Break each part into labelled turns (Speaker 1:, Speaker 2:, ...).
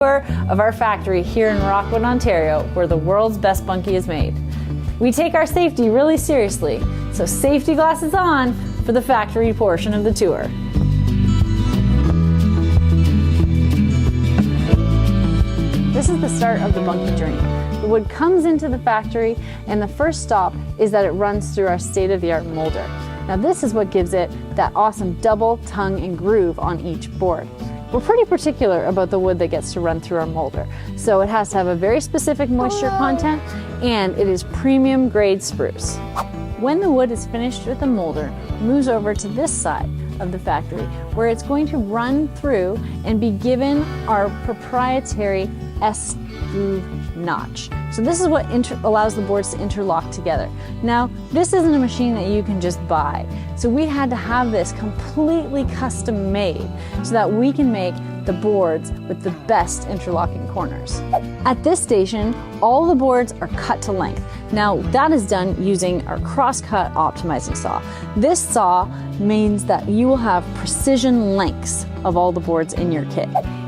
Speaker 1: Tour of our factory here in Rockwood, Ontario, where the world's best bunkie is made. We take our safety really seriously, so safety glasses on for the factory portion of the tour. This is the start of the bunkie journey. The wood comes into the factory, and the first stop is that it runs through our state-of-the-art molder. Now this is what gives it that awesome double tongue and groove on each board. We're pretty particular about the wood that gets to run through our molder. So it has to have a very specific moisture content, and it is premium grade spruce. When the wood is finished with the molder, it moves over to this side of the factory, where it's going to run through and be given our proprietary S-groove notch. So this is what allows the boards to interlock together. Now, this isn't a machine that you can just buy. So we had to have this completely custom made so that we can make the boards with the best interlocking corners. At this station, all the boards are cut to length. Now, that is done using our cross-cut optimizing saw. This saw means that you will have precision lengths of all the boards in your kit.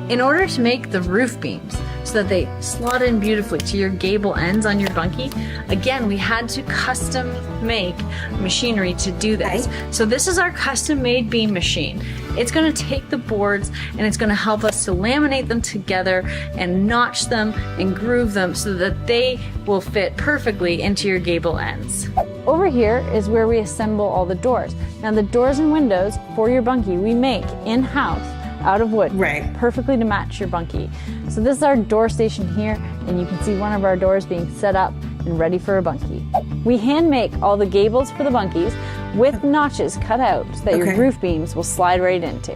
Speaker 1: In order to make the roof beams so that they slot in beautifully to your gable ends on your bunkie, again, we had to custom make machinery to do this. So this is our custom made beam machine. It's going to take the boards and it's going to help us to laminate them together and notch them and groove them so that they will fit perfectly into your gable ends. Over here is where we assemble all the doors. Now the doors and windows for your bunkie we make in-house out of wood, perfectly to match your bunkie. So this is our door station here, and you can see one of our doors being set up and ready for a bunkie. We hand make all the gables for the bunkies with notches cut out so that your roof beams will slide right into.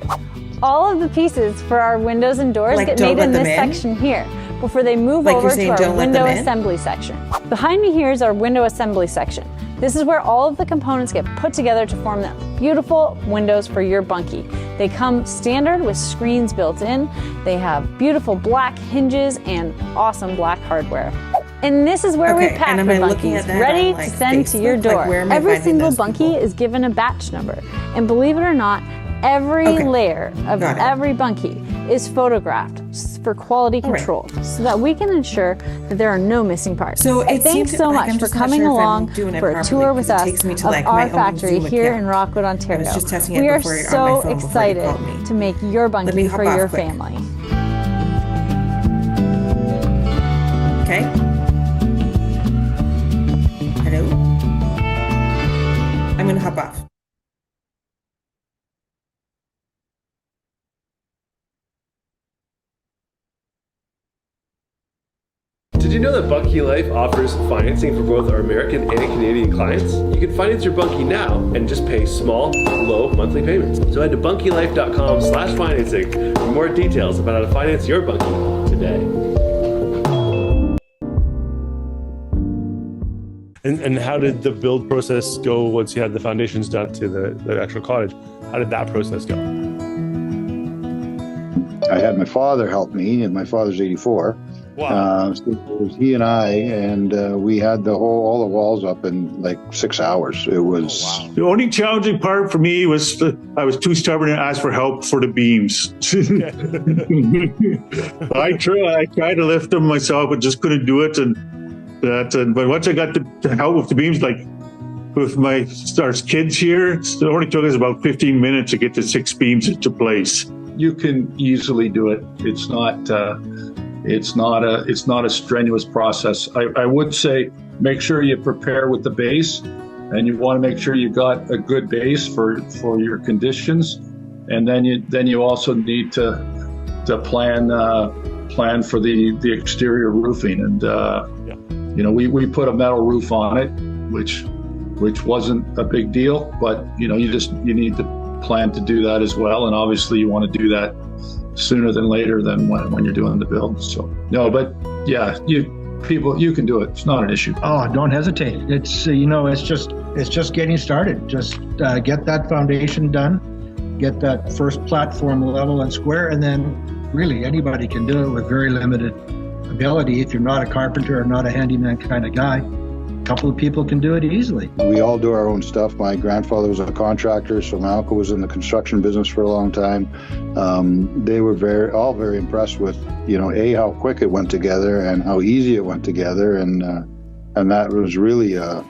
Speaker 1: All of the pieces for our windows and doors get made in this section here before they move over to our window assembly section. Behind me here is our window assembly section. This is where all of the components get put together to form the beautiful windows for your bunkie. They come standard with screens built in. They have beautiful black hinges and awesome black hardware. And this is where we pack the bunkies, ready to send to your door. Every single bunkie is given a batch number. And believe it or not, every layer of every bunkie is photographed for quality control so that we can ensure that there are no missing parts. So thanks so much for coming along for a tour with us of our factory here in Rockwood, Ontario. We are so excited to make your bunkie for your family.
Speaker 2: Okay. Hello? I'm gonna hop off.
Speaker 3: Did you know that Bunkie Life offers financing for both our American and Canadian clients? You can finance your bunkie now and just pay small, low monthly payments. So head to bunkielife.com/financing for more details about how to finance your bunkie today. And how did the build process go once you had the foundations done to the actual cottage? How did that process go?
Speaker 4: I had my father help me, and my father's 84.
Speaker 3: Wow.
Speaker 4: So it was he and I, and we had all the walls up in like 6 hours. It was.
Speaker 3: Oh, wow.
Speaker 5: The only challenging part for me was I was too stubborn to ask for help for the beams. I tried to lift them myself, but just couldn't do it. But once I got the help with the beams, like with our kids here, it only took us about 15 minutes to get the 6 beams into place.
Speaker 6: You can easily do it. It's not a strenuous process. I would say make sure you prepare with the base, and you want to make sure you got a good base for your conditions, and then you also need to plan for the exterior roofing. And we put a metal roof on it, which wasn't a big deal, but you need to plan to do that as well. And obviously you want to do that sooner than later than when you're doing the build. So no, but yeah, you can do it. It's not an issue.
Speaker 7: Oh, don't hesitate. It's it's just getting started. Just get that foundation done, get that first platform level and square, and then really anybody can do it with very limited ability. If you're not a carpenter or not a handyman kind of guy, couple of people can do it easily.
Speaker 4: We all do our own stuff. My grandfather was a contractor, so my uncle was in the construction business for a long time. They were all very impressed with, how quick it went together and how easy it went together, and that was really, I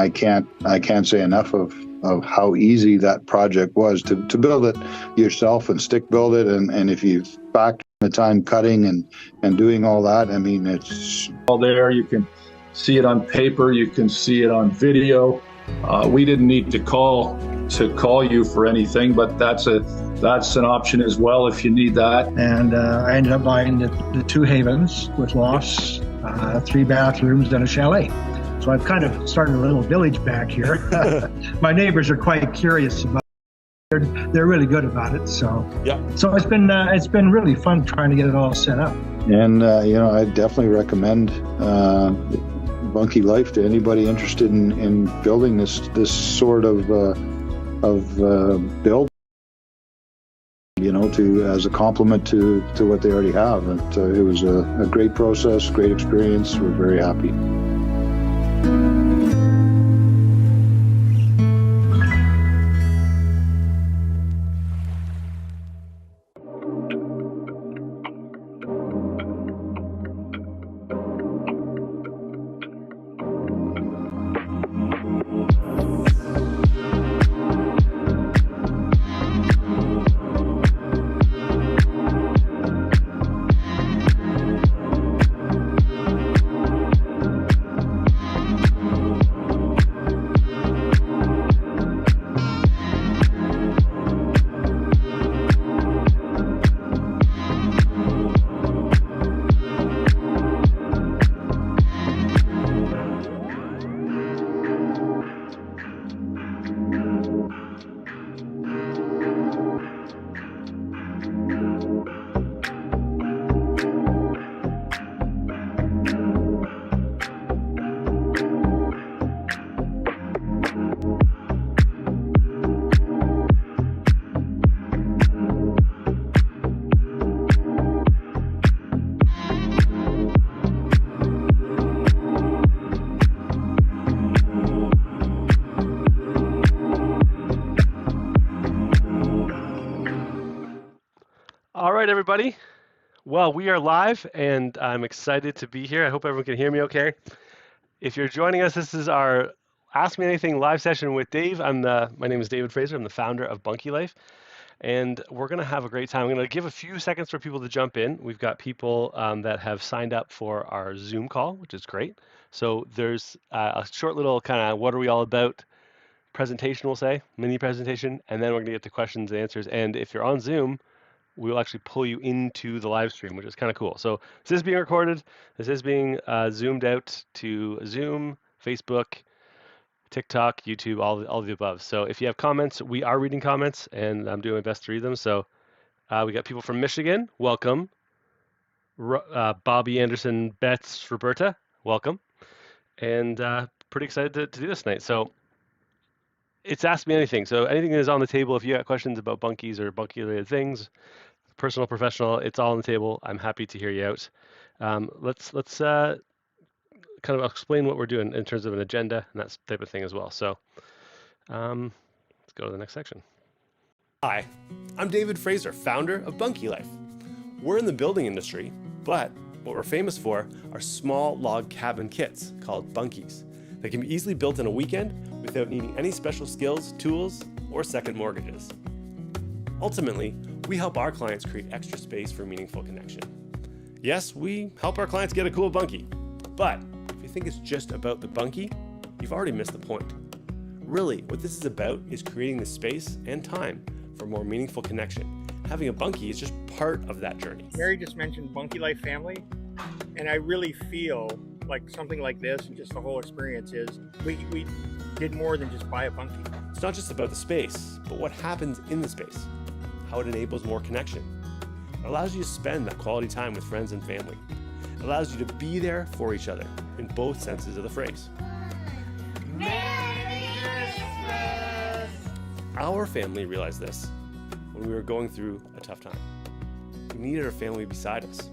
Speaker 4: can't say enough of how easy that project was to build it yourself and stick build it, and if you factor the time cutting and doing all that, it's
Speaker 6: all there. You can see it on paper, you can see it on video. We didn't need to call you for anything, but that's an option as well if you need that.
Speaker 7: And I ended up buying the two havens with lofts, 3 bathrooms, and a chalet. So I've kind of started a little village back here. My neighbors are quite curious about it. They're really good about it. So
Speaker 3: yeah.
Speaker 7: So it's been really fun trying to get it all set up.
Speaker 4: And I definitely recommend Bunkie Life to anybody interested in building this sort of build. As a complement to what they already have. It was a great process, great experience. We're very happy.
Speaker 3: All right, everybody. Well, we are live, and I'm excited to be here. I hope everyone can hear me okay. If you're joining us, this is our Ask Me Anything live session with Dave. My name is David Fraser. I'm the founder of Bunkie Life, and we're going to have a great time. I'm going to give a few seconds for people to jump in. We've got people that have signed up for our Zoom call, which is great. So there's a short little kind of what are we all about presentation, we'll say, mini presentation, and then we're going to get to questions and answers. And if you're on Zoom, we will actually pull you into the live stream, which is kind of cool. So this is being recorded. This is being zoomed out to Zoom, Facebook, TikTok, YouTube, all of the above. So if you have comments, we are reading comments, and I'm doing my best to read them. So we got people from Michigan. Welcome. Bobby Anderson, Betts, Roberta. Welcome. And pretty excited to do this tonight. So it's Ask Me Anything. So anything that is on the table, if you got questions about bunkies or bunkie-related things, personal, professional, it's all on the table. I'm happy to hear you out. Let's kind of explain what we're doing in terms of an agenda and that type of thing as well. So let's go to the next section. Hi, I'm David Fraser, founder of Bunkie Life. We're in the building industry, but what we're famous for are small log cabin kits called bunkies that can be easily built in a weekend without needing any special skills, tools, or second mortgages. Ultimately, we help our clients create extra space for meaningful connection. Yes, we help our clients get a cool bunkie, but if you think it's just about the bunkie, you've already missed the point. Really, what this is about is creating the space and time for more meaningful connection. Having a bunkie is just part of that journey.
Speaker 8: Mary just mentioned Bunkie Life family, and I really feel like something like this and just the whole experience is we did more than just buy a bunkie.
Speaker 3: It's not just about the space, but what happens in the space, how it enables more connection. It allows you to spend that quality time with friends and family. It allows you to be there for each other in both senses of the phrase.
Speaker 9: Merry Christmas!
Speaker 3: Our family realized this when we were going through a tough time. We needed our family beside us.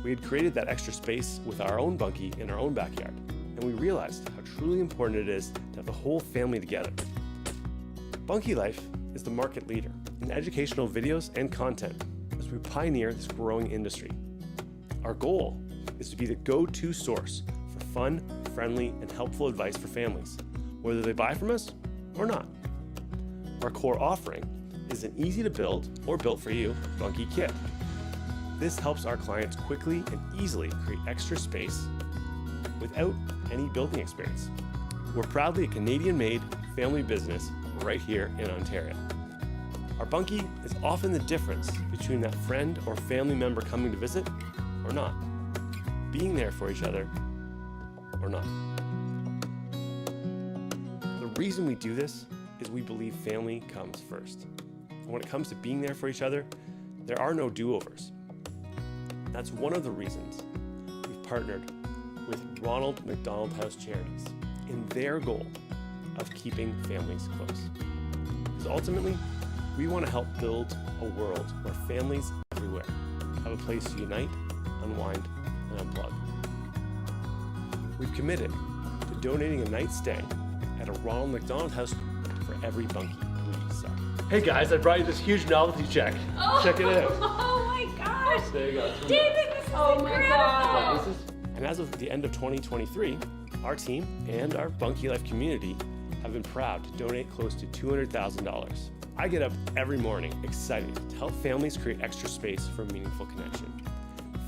Speaker 3: We had created that extra space with our own bunkie in our own backyard, and and we realized how truly important it is to have the whole family together. Bunkie Life is the market leader in educational videos and content as we pioneer this growing industry. Our goal is to be the go-to source for fun, friendly, and helpful advice for families, whether they buy from us or not. Our core offering is an easy-to-build or built-for-you Bunkie kit. This helps our clients quickly and easily create extra space without any building experience. We're proudly a Canadian-made family business right here in Ontario. Our Bunkie is often the difference between that friend or family member coming to visit or not, being there for each other or not. The reason we do this is we believe family comes first. And when it comes to being there for each other, there are no do-overs. That's one of the reasons we've partnered with Ronald McDonald House Charities in their goal of keeping families close. Because ultimately, we want to help build a world where families everywhere have a place to unite, unwind, and unplug. We've committed to donating a night's stay at a Ronald McDonald House for every Bunkie we sell. Hey guys, I brought you this huge novelty check.
Speaker 9: Oh,
Speaker 3: Check it out.
Speaker 9: Oh my gosh.
Speaker 3: There you go.
Speaker 9: David, this is incredible.
Speaker 3: And as of the end of 2023, our team and our Bunkie Life community have been proud to donate close to $200,000. I get up every morning excited to help families create extra space for meaningful connection.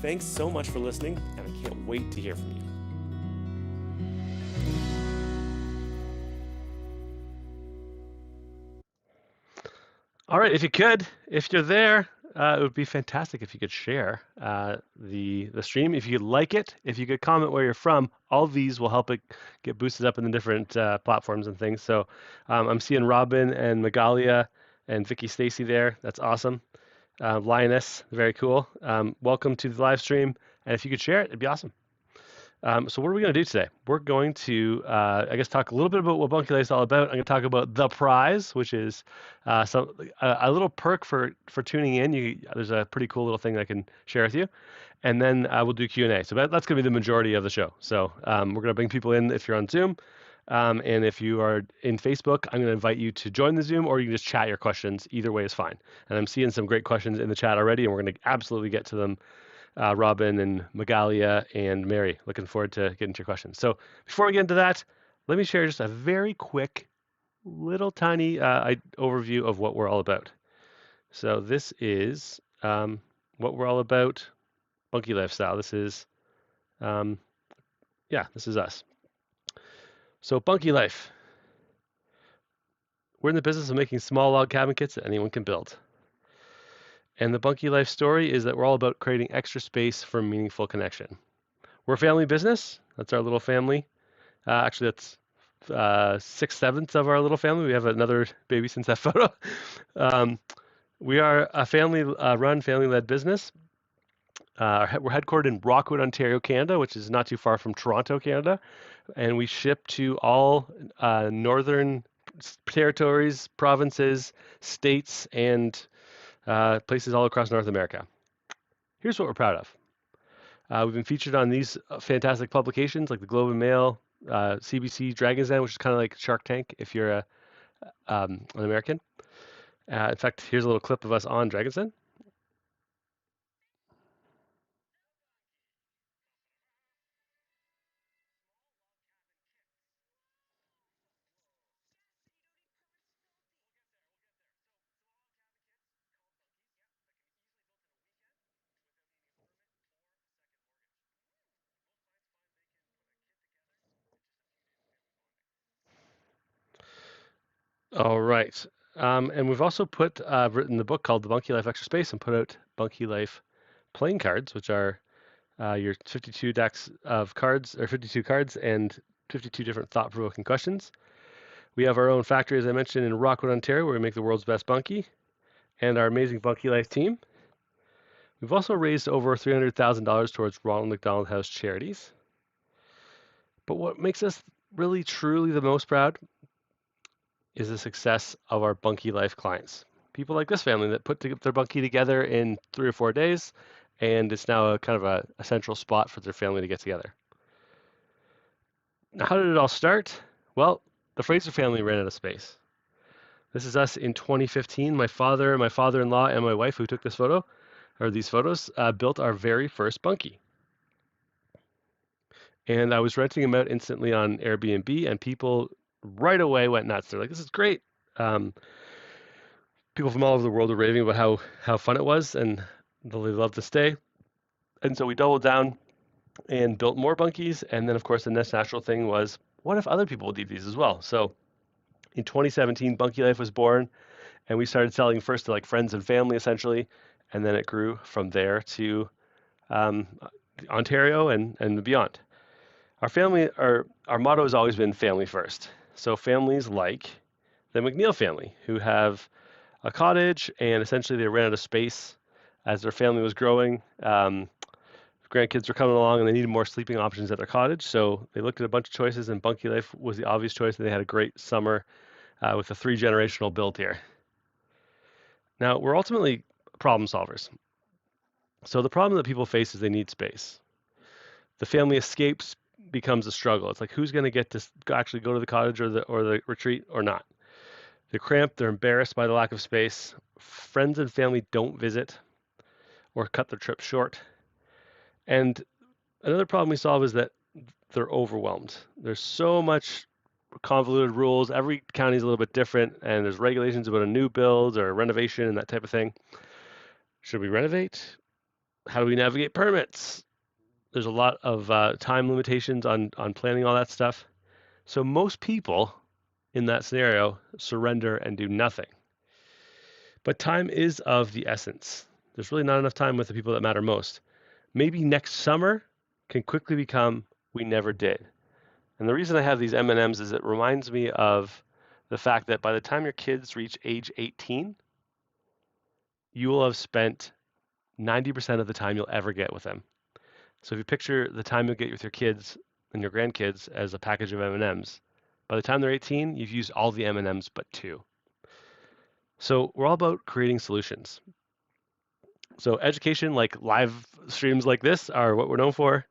Speaker 3: Thanks so much for listening, and I can't wait to hear from you. All right, if you're there, it would be fantastic if you could share the stream. If you like it, if you could comment where you're from, all these will help it get boosted up in the different platforms and things. So I'm seeing Robin and Magalia and Vicky Stacy there. That's awesome. Lioness, very cool. Welcome to the live stream. And if you could share it, it'd be awesome. So what are we going to do today? We're going to, talk a little bit about what Bunkie Life is all about. I'm going to talk about the prize, which is a little perk for tuning in. There's a pretty cool little thing I can share with you. And then we'll do Q&A. So that's going to be the majority of the show. So we're going to bring people in if you're on Zoom. And if you are in Facebook, I'm going to invite you to join the Zoom, or you can just chat your questions. Either way is fine. And I'm seeing some great questions in the chat already, and we're going to absolutely get to them. Robin and Magalia and Mary. Looking forward to getting to your questions. So before we get into that, let me share just a very quick, little tiny overview of what we're all about. So this is what we're all about, Bunkie Lifestyle. This is, this is us. So Bunkie Life. We're in the business of making small log cabin kits that anyone can build. And the Bunkie Life story is that we're all about creating extra space for meaningful connection. We're a family business. That's our little family. Actually, that's 6/7 of our little family. We have another baby since that photo. We are a family-run, family-led business. We're headquartered in Rockwood, Ontario, Canada, which is not too far from Toronto, Canada. And we ship to all northern territories, provinces, states, and places all across North America. Here's what we're proud of. We've been featured on these fantastic publications like the Globe and Mail, CBC Dragon's Den, which is kind of like Shark Tank if you're an American. In fact, here's a little clip of us on Dragon's Den. All right. And we've also written the book called The Bunkie Life Extra Space and put out Bunkie Life playing cards, which are your 52 decks of cards, or 52 cards and 52 different thought-provoking questions. We have our own factory, as I mentioned, in Rockwood, Ontario, where we make the world's best Bunkie, and our amazing Bunkie Life team. We've also raised over $300,000 towards Ronald McDonald House Charities. But what makes us really, truly the most proud is the success of our Bunkie Life clients. People like this family that put their Bunkie together in 3 or 4 days, and it's now a kind of a central spot for their family to get together. How did it all start? Well, the Fraser family ran out of space. This is us in 2015. My father, my father-in-law, and my wife, who took this photo, or these photos, built our very first bunkie. And I was renting them out instantly on Airbnb, and people right away went nuts. They're like, "This is great." Um, People from all over the world were raving about how fun it was, and they loved to stay. And so we doubled down and built more bunkies. And then, of course, the next natural thing was, what if other people would need these as well? So in 2017, Bunkie Life was born, and we started selling first to like friends and family, essentially, and then it grew from there to um, Ontario and beyond. Our motto has always been family first. So families like the McNeil family, who have a cottage, and essentially they ran out of space as their family was growing. Grandkids were coming along, and they needed more sleeping options at their cottage. So they looked at a bunch of choices, and Bunkie Life was the obvious choice. And they had a great summer with a 3-generational build here. Now, we're ultimately problem solvers. So the problem that people face is they need space. The family escapes becomes a struggle. It's like, who's going to get to actually go to the cottage or the retreat or not? They're cramped, they're embarrassed by the lack of space. Friends and family don't visit or cut their trip short. And another problem we solve is that they're overwhelmed. There's so much convoluted rules. Every county is a little bit different, and there's regulations about a new build or renovation and that type of thing. Should we renovate? How do we navigate permits? There's a lot of time limitations on planning all that stuff. So most people in that scenario surrender and do nothing. But time is of the essence. There's really not enough time with the people that matter most. Maybe next summer can quickly become we never did. And the reason I have these M&Ms is it reminds me of the fact that by the time your kids reach age 18, you will have spent 90% of the time you'll ever get with them. So if you picture the time you'll get with your kids and your grandkids as a package of M&Ms, by the time they're 18, you've used all the M&Ms but 2. So we're all about creating solutions. So education, like live streams like this, are what we're known for,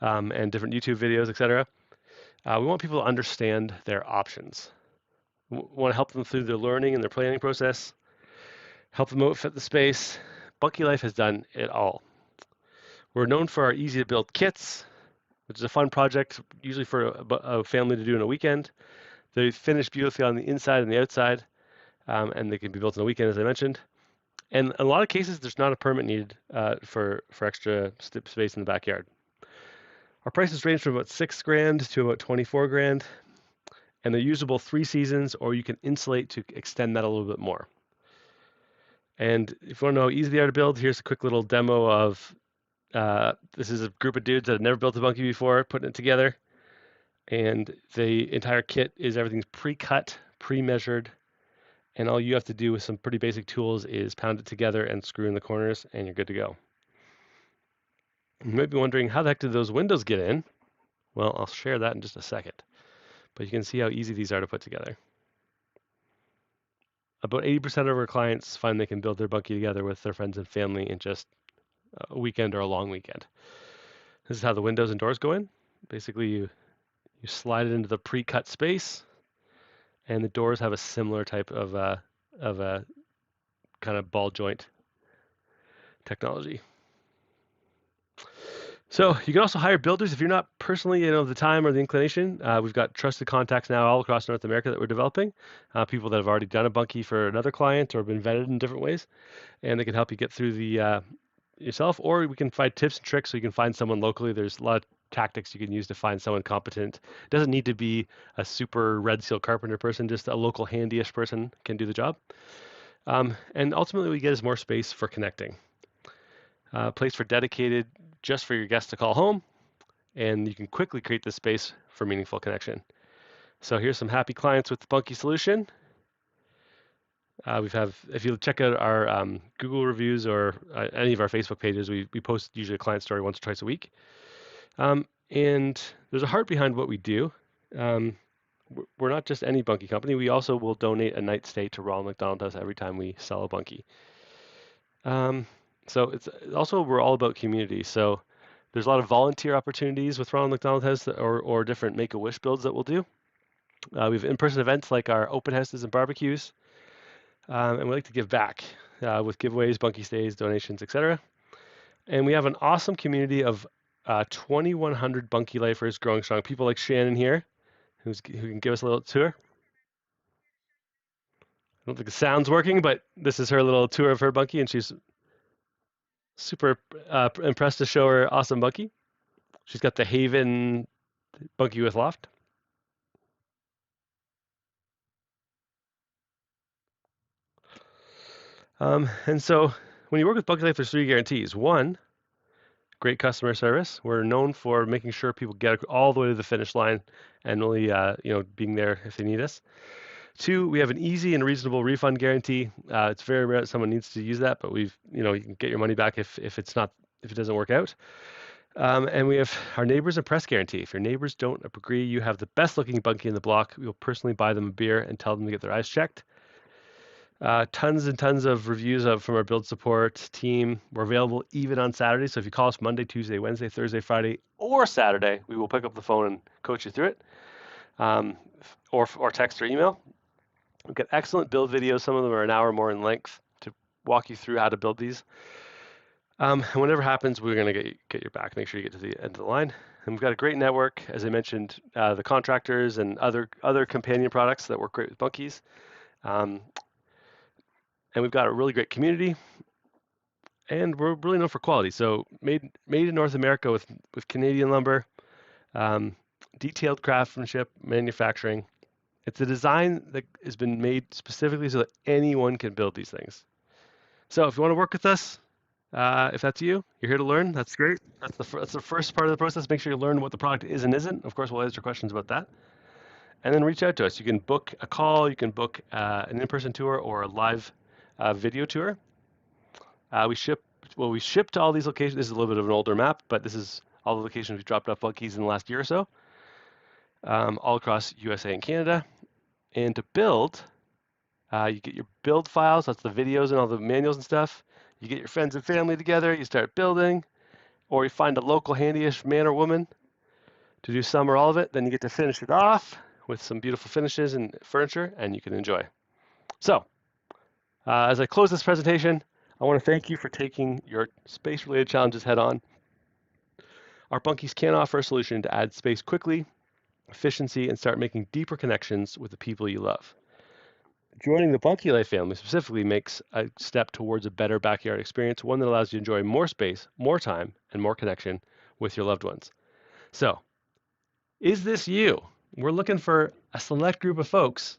Speaker 3: and different YouTube videos, etc. We want people to understand their options. We want to help them through their learning and their planning process, help them outfit the space. Bunkie Life has done it all. We're known for our easy to build kits, which is a fun project, usually for a family to do in a weekend. They finish beautifully on the inside and the outside, and they can be built in a weekend, as I mentioned. And in a lot of cases, there's not a permit needed for extra space in the backyard. Our prices range from about $6,000 to about $24,000, and they're usable 3 seasons, or you can insulate to extend that a little bit more. And if you want to know how easy they are to build, here's a quick little demo of this is a group of dudes that have never built a bunkie before, putting it together. And the entire kit is everything's pre-cut, pre-measured, and all you have to do with some pretty basic tools is pound it together and screw in the corners, and you're good to go. You might be wondering, how the heck did those windows get in? Well, I'll share that in just a second. But you can see how easy these are to put together. About 80% of our clients find they can build their bunkie together with their friends and family in just a weekend or a long weekend. This is how the windows and doors go in. Basically, you slide it into the pre-cut space, and the doors have a similar type of a kind of ball joint technology. So you can also hire builders if you're not personally, the time or the inclination. We've got trusted contacts now all across North America that we're developing. People that have already done a bunkie for another client or been vetted in different ways, and they can help you get through the yourself. Or we can find tips and tricks so you can find someone locally. There's a lot of tactics you can use to find someone competent. It doesn't need to be a super red seal carpenter person. Just a local handyish person can do the job. And ultimately, we get is more space for connecting. A place for dedicated just for your guests to call home, and you can quickly create this space for meaningful connection. So here's some happy clients with the Bunkie solution. If you check out our Google reviews or any of our Facebook pages, we post usually a client story once or twice a week. And there's a heart behind what we do. We're not just any bunkie company. We also will donate a night stay to Ronald McDonald House every time we sell a bunkie. So it's also, we're all about community. So There's a lot of volunteer opportunities with Ronald McDonald House or different Make-A-Wish builds that we'll do. We have in-person events like our open houses and barbecues, and we like to give back with giveaways, Bunkie stays, donations, etc. And we have an awesome community of 2,100 Bunkie lifers growing strong. People like Shannon here, who can give us a little tour. I don't think the sound's working, but this is her little tour of her Bunkie, and she's super impressed to show her awesome Bunkie. She's got the Haven Bunkie with loft. And so when you work with Bunkie Life, there's 3 guarantees. 1, great customer service. We're known for making sure people get all the way to the finish line and only being there if they need us. 2, we have an easy and reasonable refund guarantee. It's very rare that someone needs to use that, but you can get your money back if it doesn't work out. And we have our neighbors and press guarantee. If your neighbors don't agree you have the best looking Bunkie in the block, we'll personally buy them a beer and tell them to get their eyes checked. Tons and tons of reviews from our build support team. We're available even on Saturday. So if you call us Monday, Tuesday, Wednesday, Thursday, Friday, or Saturday, we will pick up the phone and coach you through it, or text or email. We've got excellent build videos. Some of them are an hour more in length to walk you through how to build these. And whatever happens, we're going to get your back. Make sure you get to the end of the line. And we've got a great network, as I mentioned, the contractors and other companion products that work great with Bunkies. And we've got a really great community, and we're really known for quality. So made in North America with Canadian lumber, detailed craftsmanship, manufacturing. It's a design that has been made specifically so that anyone can build these things. So if you want to work with us, if that's you're here to learn. That's great. That's the first part of the process. Make sure you learn what the product is and isn't. Of course, we'll answer questions about that. And then reach out to us. You can book a call. You can book an in-person tour or a live video tour. We ship to all these locations. This is a little bit of an older map, but this is all the locations we've dropped off Bunkies in the last year or so, all across USA and Canada. And to build, you get your build files. That's the videos and all the manuals and stuff. You get your friends and family together. You start building, or you find a local handyish man or woman to do some or all of it. Then you get to finish it off with some beautiful finishes and furniture, and you can enjoy. So, as I close this presentation, I want to thank you for taking your space-related challenges head on. Our Bunkies can offer a solution to add space quickly, efficiency, and start making deeper connections with the people you love. Joining the Bunkie Life family specifically makes a step towards a better backyard experience, one that allows you to enjoy more space, more time, and more connection with your loved ones. So, is this you? We're looking for a select group of folks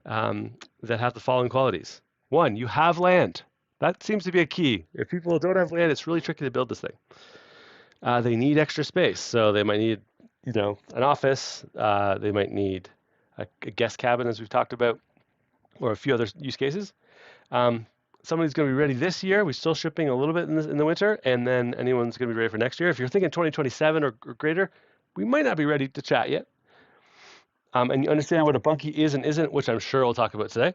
Speaker 3: that have the following qualities. 1, you have land. That seems to be a key. If people don't have land, it's really tricky to build this thing. They need extra space, so they might need, an office. They might need a guest cabin, as we've talked about, or a few other use cases. Somebody's going to be ready this year. We're still shipping a little bit in the winter, and then anyone's going to be ready for next year. If you're thinking 2027 or greater, we might not be ready to chat yet. And you understand what a Bunkie is and isn't, which I'm sure we'll talk about today.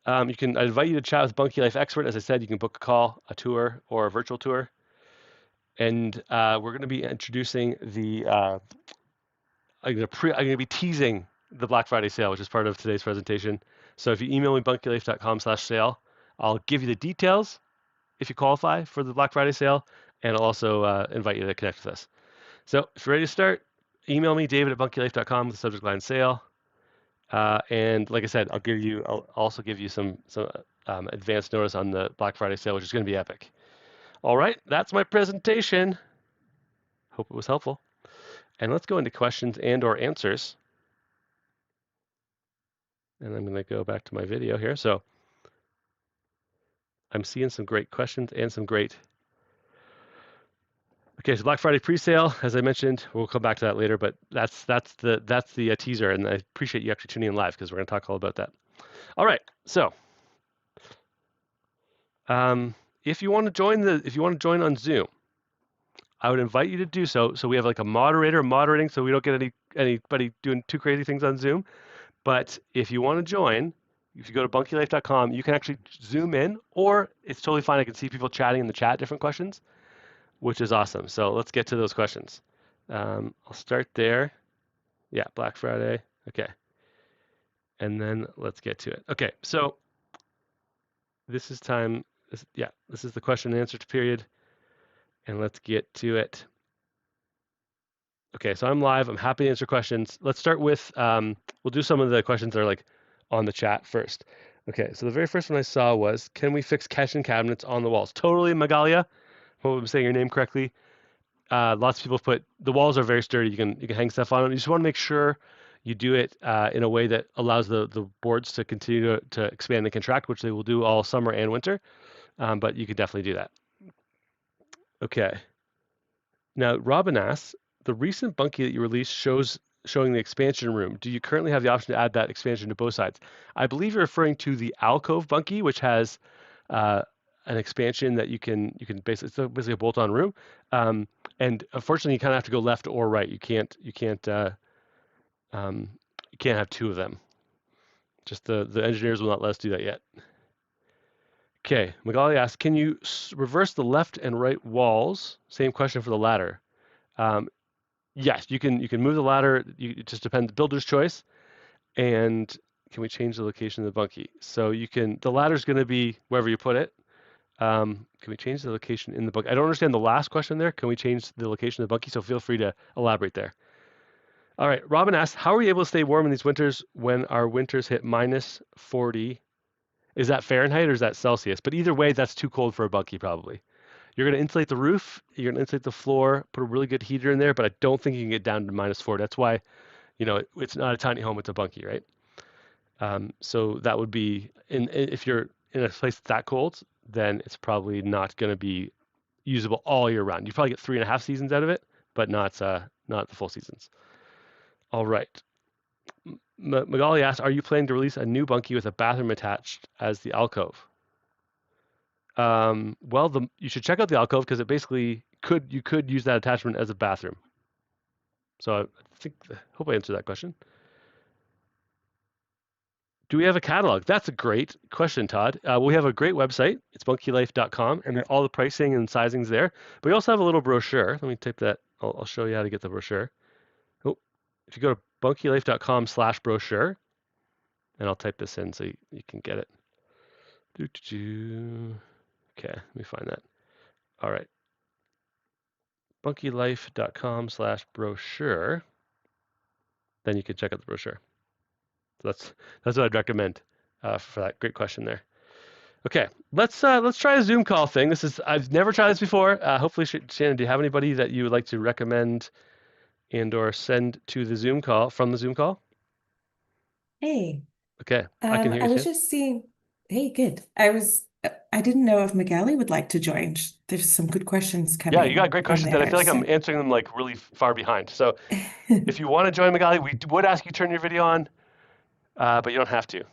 Speaker 3: I invite you to chat with Bunkie Life Expert. As I said, you can book a call, a tour, or a virtual tour. And we're going to be introducing I'm going to be teasing the Black Friday sale, which is part of today's presentation. So if you email me bunkielife.com/sale, I'll give you the details if you qualify for the Black Friday sale, and I'll also invite you to connect with us. So if you're ready to start, email me, david@bunkielife.com with the subject line sale. And like I said, I'll also give you some advance notice on the Black Friday sale, which is going to be epic. All right, that's my presentation. Hope it was helpful. And let's go into questions and or answers. And I'm going to go back to my video here. So I'm seeing some great questions and some great. Okay, so Black Friday pre-sale, as I mentioned, we'll come back to that later, but that's the teaser, and I appreciate you actually tuning in live because we're going to talk all about that. All right, so if you want to join on Zoom, I would invite you to do so. So we have like a moderator moderating, so we don't get anybody doing too crazy things on Zoom. But if you want to join, if you go to bunkielife.com, you can actually Zoom in, or it's totally fine. I can see people chatting in the chat, different questions. which is awesome. So let's get to those questions. I'll start there. Yeah, Black Friday. Okay. And then let's get to it. Okay, so this is time. This is the question and answer period. And let's get to it. Okay, so I'm live. I'm happy to answer questions. Let's start with, we'll do some of the questions that are like on the chat first. Okay, so the very first one I saw was, can we fix kitchen cabinets on the walls? Totally, Magalia. Hope I'm saying your name correctly. Lots of people put, the walls are very sturdy. You can hang stuff on them. You just want to make sure you do it in a way that allows the boards to continue to expand and contract, which they will do all summer and winter. But you could definitely do that. Okay. Now, Robin asks, the recent Bunkie that you released showing the expansion room. Do you currently have the option to add that expansion to both sides? I believe you're referring to the alcove Bunkie, which has an expansion that you can basically, it's basically a bolt-on room. And unfortunately, you kind of have to go left or right. You can't have two of them. Just the engineers will not let us do that yet. Okay, Magali asks, can you reverse the left and right walls? Same question for the ladder. Yes, you can move the ladder. It just depends, builder's choice. And can we change the location of the Bunkie? So the ladder's going to be wherever you put it. Can we change the location in the Bunkie? I don't understand the last question there. Can we change the location of the Bunkie? So feel free to elaborate there. All right, Robin asks, how are we able to stay warm in these winters when our winters hit minus 40? Is that Fahrenheit or is that Celsius? But either way, that's too cold for a Bunkie probably. You're going to insulate the roof, you're going to insulate the floor, put a really good heater in there, but I don't think you can get down to minus 40. That's why, it's not a tiny home, it's a Bunkie, right? So that would be, if you're in a place that's that cold, then it's probably not going to be usable all year round. You probably get 3.5 seasons out of it, but not the full seasons. All right. Magali asks, are you planning to release a new Bunkie with a bathroom attached as the alcove? Well, you should check out the alcove because it basically you could use that attachment as a bathroom. So I hope I answered that question. Do we have a catalog? That's a great question, Todd. We have a great website. It's bunkielife.com, and all the pricing and sizings there. But we also have a little brochure. Let me type that. I'll show you how to get the brochure. Oh, if you go to bunkielife.com/brochure, and I'll type this in so you can get it. Okay, let me find that. All right. bunkielife.com/brochure. Then you can check out the brochure. So that's what I'd recommend for that great question there. Okay, let's try a Zoom call thing. I've never tried this before. Hopefully, Shannon, do you have anybody that you would like to recommend and/or send to the Zoom call from the Zoom call?
Speaker 2: Hey.
Speaker 3: Okay, I can hear you.
Speaker 2: I was just seeing. Hey, good. I didn't know if Magali would like to join. There's some good questions coming.
Speaker 3: Yeah, you got great questions, and I feel like I'm answering them like really far behind. So if you want to join Magali, we would ask you to turn your video on, but you don't have to.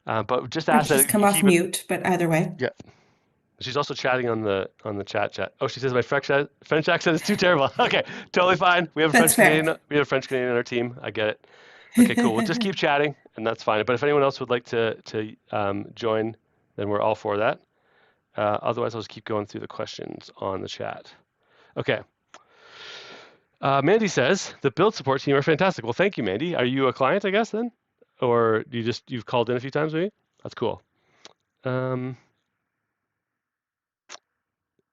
Speaker 3: But just ask that.
Speaker 2: Just come off mute, but either way.
Speaker 3: Yeah. She's also chatting on the chat. Oh, she says my French accent is too terrible. Okay, totally fine. We have a French Canadian on our team. I get it. Okay, cool. We'll just keep chatting, and that's fine. But if anyone else would like to join, then we're all for that. Otherwise, I'll just keep going through the questions on the chat. Okay. Mandy says the build support team are fantastic. Well, thank you, Mandy. Are you a client, I guess, then, or you've called in a few times, maybe? That's cool.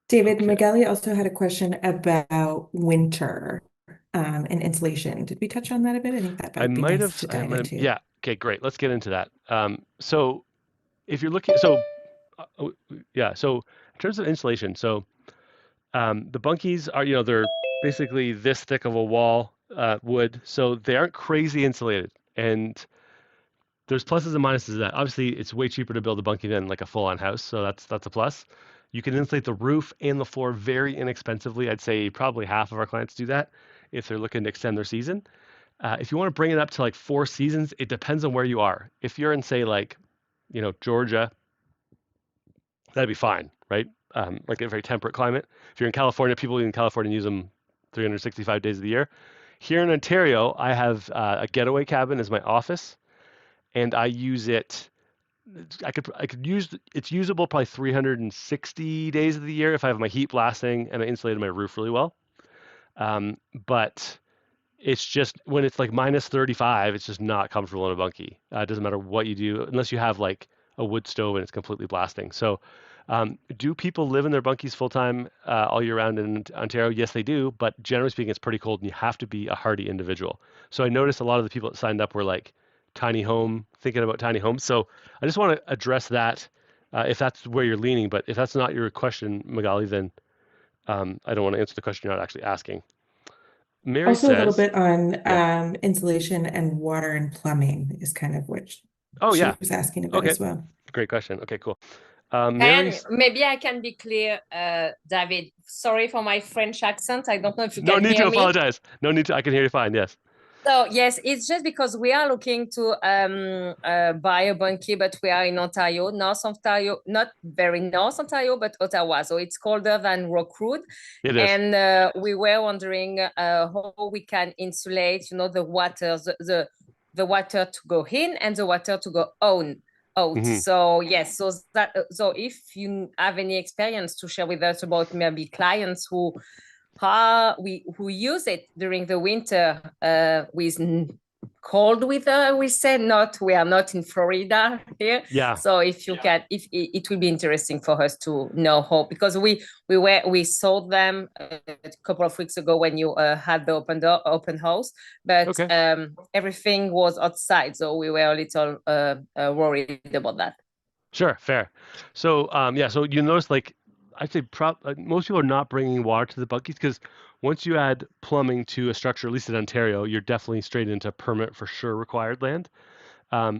Speaker 2: David, okay. Magali also had a question about winter and insulation. Did we touch on that a bit? I think that might be nice to dive into.
Speaker 3: Yeah. Okay, great. Let's get into that. So if you're looking, so in terms of insulation, so the Bunkies are, they're basically this thick of a wall, wood, so they aren't crazy insulated. And there's pluses and minuses to that. Obviously, it's way cheaper to build a Bunkie than like a full-on house, so that's a plus. You can insulate the roof and the floor very inexpensively. I'd say probably half of our clients do that if they're looking to extend their season. If you want to bring it up to like 4 seasons, it depends on where you are. If you're in, say, like, Georgia, that'd be fine, right? Like a very temperate climate. If you're in California, people in California use them 365 days of the year. Here in Ontario, I have a getaway cabin as my office, and I use it I could use it's usable probably 360 days of the year if I have my heat blasting and I insulated my roof really well. But it's just when it's like minus 35, it's just not comfortable in a bunkie. It doesn't matter what you do unless you have like a wood stove and it's completely blasting. So, do people live in their bunkies full time all year round in Ontario? Yes, they do. But generally speaking, it's pretty cold and you have to be a hardy individual. So I noticed a lot of the people that signed up were like tiny home, thinking about tiny homes. So I just want to address that if that's where you're leaning. But if that's not your question, Magali, then I don't want to answer the question you're not actually asking. Mary
Speaker 2: Also a little
Speaker 3: says,
Speaker 2: bit on
Speaker 3: yeah.
Speaker 2: insulation and water and plumbing is kind of what
Speaker 3: Oh,
Speaker 2: she
Speaker 3: yeah.
Speaker 2: was asking about
Speaker 3: Okay.
Speaker 2: as well.
Speaker 3: Great question. Okay, cool.
Speaker 9: And
Speaker 3: Mary's.
Speaker 9: maybe I can be clear, David. Sorry for my French accent. I don't know if you
Speaker 3: No
Speaker 9: can
Speaker 3: need to
Speaker 9: hear me.
Speaker 3: apologize. No need to. I can hear you fine. Yes.
Speaker 9: So yes, it's just because we are looking to buy a bunkie, but we are in Ontario, North Ontario, not very North Ontario, but Ottawa. So it's colder than Rockwood,
Speaker 3: It is.
Speaker 9: and we were wondering how we can insulate, the water, the water to go in and the water to go out.
Speaker 3: Mhm.
Speaker 9: So yes, so if you have any experience to share with us about maybe clients who use it during the winter with cold weather, we said not, we are not in Florida here.
Speaker 3: Yeah.
Speaker 9: So if you can, if it will be interesting for us to know how, because we sold them a couple of weeks ago when you had the open house, but
Speaker 3: Okay.
Speaker 9: everything was outside, so we were a little worried about that.
Speaker 3: Sure. Fair. So, yeah. So you notice, like, I'd say most people are not bringing water to the bunkies because once you add plumbing to a structure, at least in Ontario, you're definitely straight into permit for sure required land.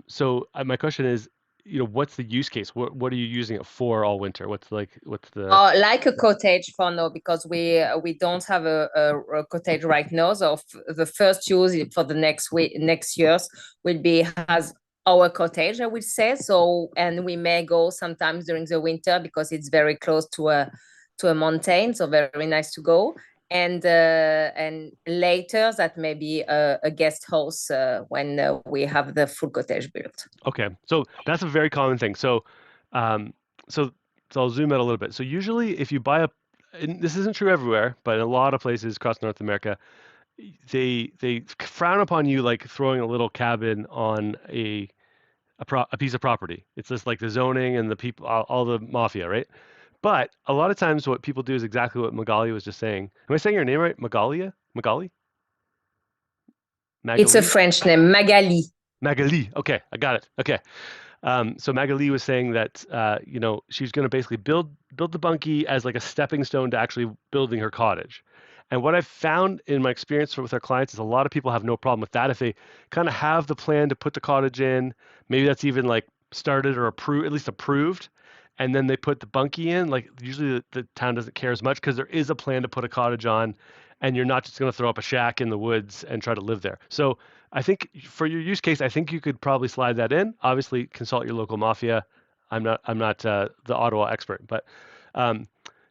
Speaker 3: So my question is, what's the use case? What are you using it for all winter? What's the
Speaker 9: Like a cottage for now, because we don't have a cottage right now. So the first use for the next years will be as our cottage, I would say. So, and we may go sometimes during the winter because it's very close to a mountain, so very nice to go. And later that may be a guest house when we have the full cottage built.
Speaker 3: Okay, so that's a very common thing. Um, so, so I'll zoom out a little bit. So usually, if you buy and this isn't true everywhere, but in a lot of places across North America, they frown upon you like throwing a little cabin on a piece of property. It's just like the zoning and the people, all the mafia, right? But a lot of times, what people do is exactly what Magali was just saying. Am I saying your name right? Magalia? Magali?
Speaker 9: It's a
Speaker 3: Magali?
Speaker 9: French name, Magali.
Speaker 3: Magali. Okay, I got it. Okay. So Magali was saying that she's going to basically build the bunkie as like a stepping stone to actually building her cottage. And what I've found in my experience with our clients is a lot of people have no problem with that if they kind of have the plan to put the cottage in. Maybe that's even like started or approved, at least approved, and then they put the bunkie in. Like usually the town doesn't care as much because there is a plan to put a cottage on, and you're not just going to throw up a shack in the woods and try to live there. So I think for your use case, I think you could probably slide that in. Obviously, consult your local mafia. I'm not the Ottawa expert, but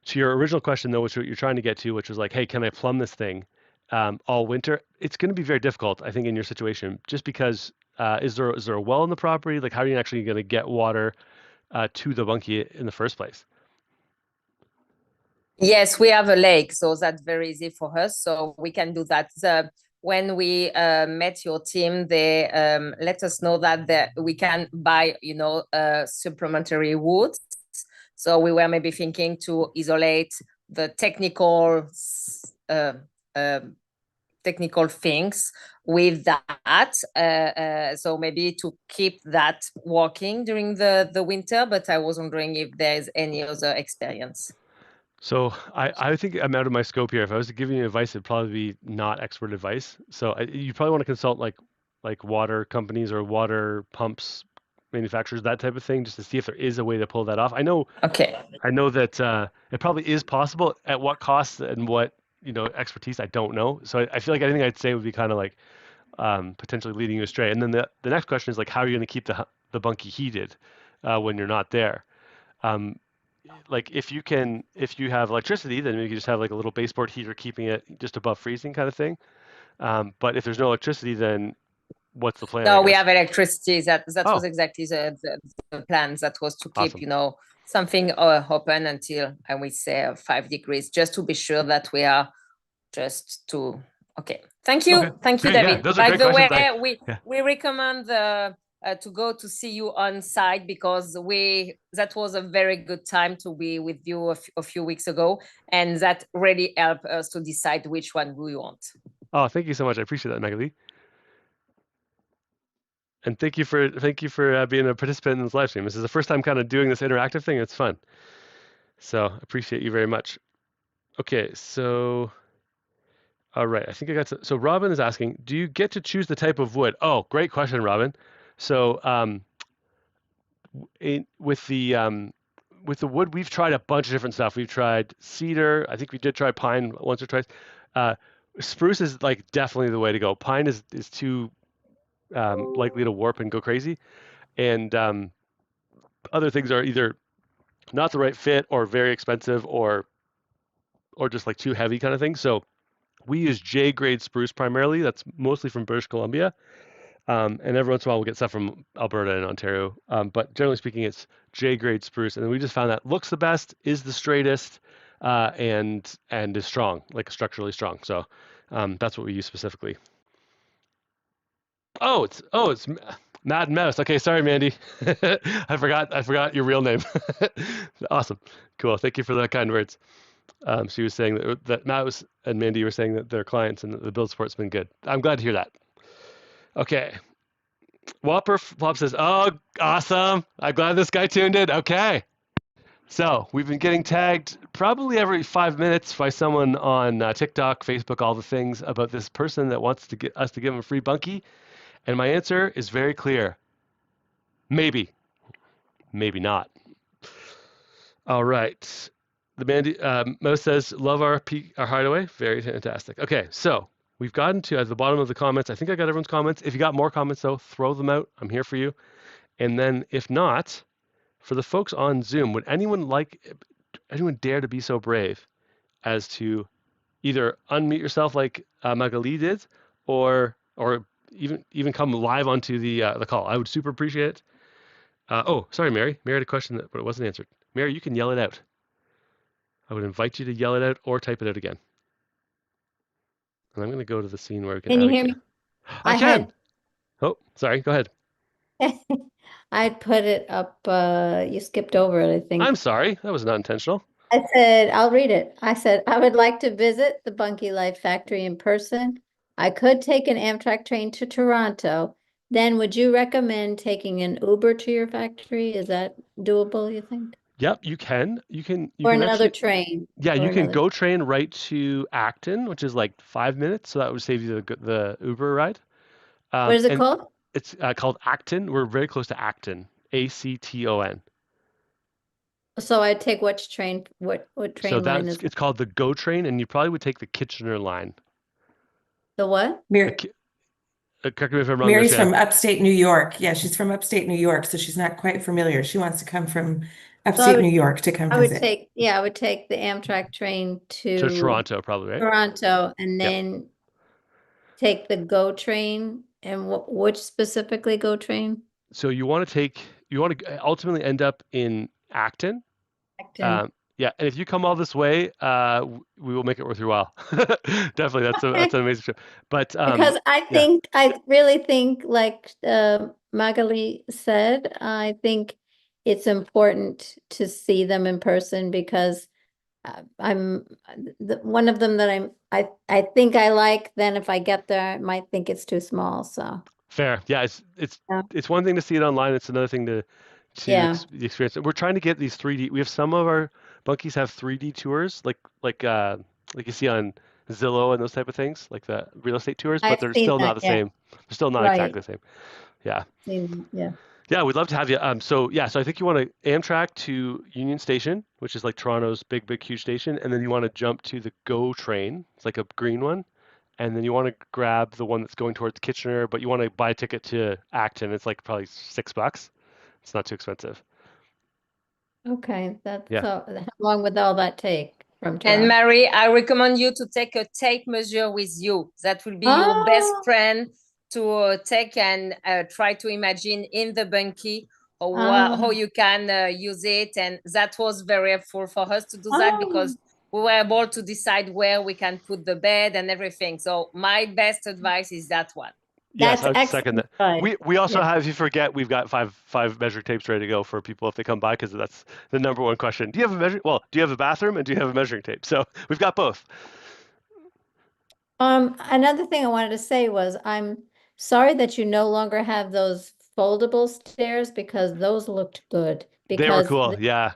Speaker 3: to your original question though, which you're trying to get to, which was like, hey, can I plumb this thing all winter? It's going to be very difficult, I think, in your situation, just because is there a well in the property? Like, how are you actually going to get water to the bunkie in the first place?
Speaker 9: Yes, we have a lake, so that's very easy for us. So we can do that. When we met your team, they let us know that we can buy, supplementary wood. So we were maybe thinking to isolate the technical things with that. So maybe to keep that working during the winter. But I was wondering if there's any other experience.
Speaker 3: So I think I'm out of my scope here. If I was to give you advice, it'd probably be not expert advice. So you probably want to consult like water companies or water pumps manufacturers, that type of thing, just to see if there is a way to pull that off.
Speaker 9: Okay.
Speaker 3: I know that it probably is possible. At what cost and what expertise, I don't know. So I feel like anything I'd say would be kind of like potentially leading you astray. And then the next question is like, how are you going to keep the bunkie heated when you're not there? Like if you have electricity, then you can just have like a little baseboard heater keeping it just above freezing kind of thing. But if there's no electricity, then what's the plan?
Speaker 9: No, we have electricity. That
Speaker 3: Oh.
Speaker 9: was exactly the plan. That was to keep,
Speaker 3: Awesome.
Speaker 9: something open until, I would say, 5 degrees, just to be sure that we are okay. Thank you.
Speaker 3: Okay.
Speaker 9: Thank you,
Speaker 3: Great,
Speaker 9: David.
Speaker 3: yeah, those are
Speaker 9: By
Speaker 3: great
Speaker 9: the
Speaker 3: questions.
Speaker 9: way, we recommend to go to see you on site, because that was a very good time to be with you a few weeks ago, and that really helped us to decide which one we want.
Speaker 3: Oh, thank you so much. I appreciate that, Magali. And thank you for being a participant in this live stream. This is the first time kind of doing this interactive thing. It's fun. So appreciate you very much. Okay, so all right, I think I got to. So Robin is asking, do you get to choose the type of wood? Oh, great question, Robin. So with the wood, we've tried a bunch of different stuff. We've tried cedar. I think we did try pine once or twice. Spruce is like definitely the way to go. Pine is too likely to warp and go crazy, and other things are either not the right fit or very expensive or just like too heavy kind of thing. So we use J grade spruce primarily. That's mostly from British Columbia. And every once in a while we'll get stuff from Alberta and Ontario. But generally speaking, it's J grade spruce. And we just found that looks the best, is the straightest, and is strong, like structurally strong. So that's what we use specifically. Oh, it's Mad Mouse. Okay, sorry, Mandy. I forgot your real name. Awesome, cool. Thank you for the kind words. She was saying that Mouse and Mandy were saying that they're clients and that the build support's been good. I'm glad to hear that. Okay. Whopper Flop says, "Oh, awesome! I'm glad this guy tuned in." Okay. So we've been getting tagged probably every 5 minutes by someone on TikTok, Facebook, all the things about this person that wants to get us to give him a free bunkie. And my answer is very clear. Maybe. Maybe not. All right. The Mandy Mo says, love our hideaway. Very fantastic. Okay, so we've gotten to at the bottom of the comments. I think I got everyone's comments. If you got more comments though, throw them out. I'm here for you. And then if not, for the folks on Zoom, would anyone dare to be so brave as to either unmute yourself like Magali did, or even come live onto the call? I would super appreciate it. Oh, sorry, Mary. Mary had a question but it wasn't answered. Mary, you can yell it out. I would invite you to yell it out or type it out again. And I'm going to go to the scene where we can.
Speaker 10: Can you hear me?
Speaker 3: I can. Oh, sorry. Go ahead.
Speaker 10: I put it up. You skipped over it, I think.
Speaker 3: I'm sorry. That was not intentional.
Speaker 10: I said, I'll read it. I said, I would like to visit the Bunkie Life Factory in person. I could take an Amtrak train to Toronto. Then would you recommend taking an Uber to your factory? Is that doable, you think?
Speaker 3: Yep, you can. You can
Speaker 10: another
Speaker 3: actually,
Speaker 10: train.
Speaker 3: Yeah, you can go train right to Acton, which is like 5 minutes. So that would save you the Uber ride.
Speaker 10: What is it called?
Speaker 3: It's called Acton. We're very close to Acton. ACTON.
Speaker 10: So I'd take which train? What train line is it?
Speaker 3: It's called the GO train, and you probably would take the Kitchener line.
Speaker 10: The what?
Speaker 3: Correct me if I'm wrong.
Speaker 2: Mary's from upstate New York. Yeah, she's from upstate New York, so she's not quite familiar. She wants to come from upstate New York to come visit.
Speaker 10: I would take the Amtrak train to
Speaker 3: Toronto, probably, right?
Speaker 10: Toronto, and then take the GO train. And which specifically GO train?
Speaker 3: So you want to ultimately end up in Acton.
Speaker 10: Acton.
Speaker 3: Yeah, and if you come all this way, we will make it worth your while. Definitely, that's an amazing trip. But
Speaker 10: because I really think, like Magali said, I think it's important to see them in person, because I'm one of them that I think I like. Then if I get there, I might think it's too small. So
Speaker 3: fair, yeah. It's one thing to see it online. It's another thing to experience it. We're trying to get these 3D. We have some of our bunkies have 3D tours, like you see on Zillow and those type of things, like the real estate tours, but they're still not the same. They're still not exactly the same. Yeah. Yeah, we'd love to have you. So I think you want to Amtrak to Union Station, which is like Toronto's big, huge station, and then you want to jump to the GO train. It's like a green one, and then you want to grab the one that's going towards Kitchener, but you want to buy a ticket to Acton. It's like probably $6. It's not too expensive.
Speaker 10: Okay, so how long would all that take from Toronto?
Speaker 9: And Mary, I recommend you to take a tape measure with you. That will be your best friend to take and try to imagine in the Bunkie how you can use it. And that was very helpful for us to do that because we were able to decide where we can put the bed and everything. So my best advice is that one.
Speaker 3: Yes,
Speaker 10: That's
Speaker 3: I would second that.
Speaker 10: excellent.
Speaker 3: We also have, if you forget, we've got five measuring tapes ready to go for people if they come by, because that's the number one question. Do you have a do you have a bathroom and do you have a measuring tape? So we've got both.
Speaker 10: Another thing I wanted to say was I'm sorry that you no longer have those foldable stairs because those looked good
Speaker 3: They were
Speaker 10: because
Speaker 3: cool. Yeah.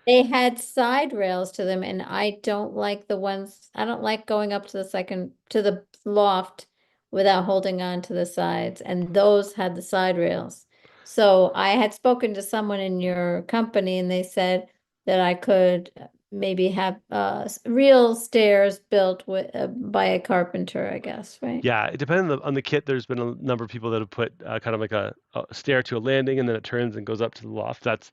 Speaker 10: they had side rails to them, and I don't like the ones, I don't like going up to the loft without holding on to the sides, and those had the side rails. So I had spoken to someone in your company and they said that I could maybe have real stairs built with by a carpenter, I guess, right?
Speaker 3: Yeah, it depends on the kit. There's been a number of people that have put kind of like a stair to a landing, and then it turns and goes up to the loft. That's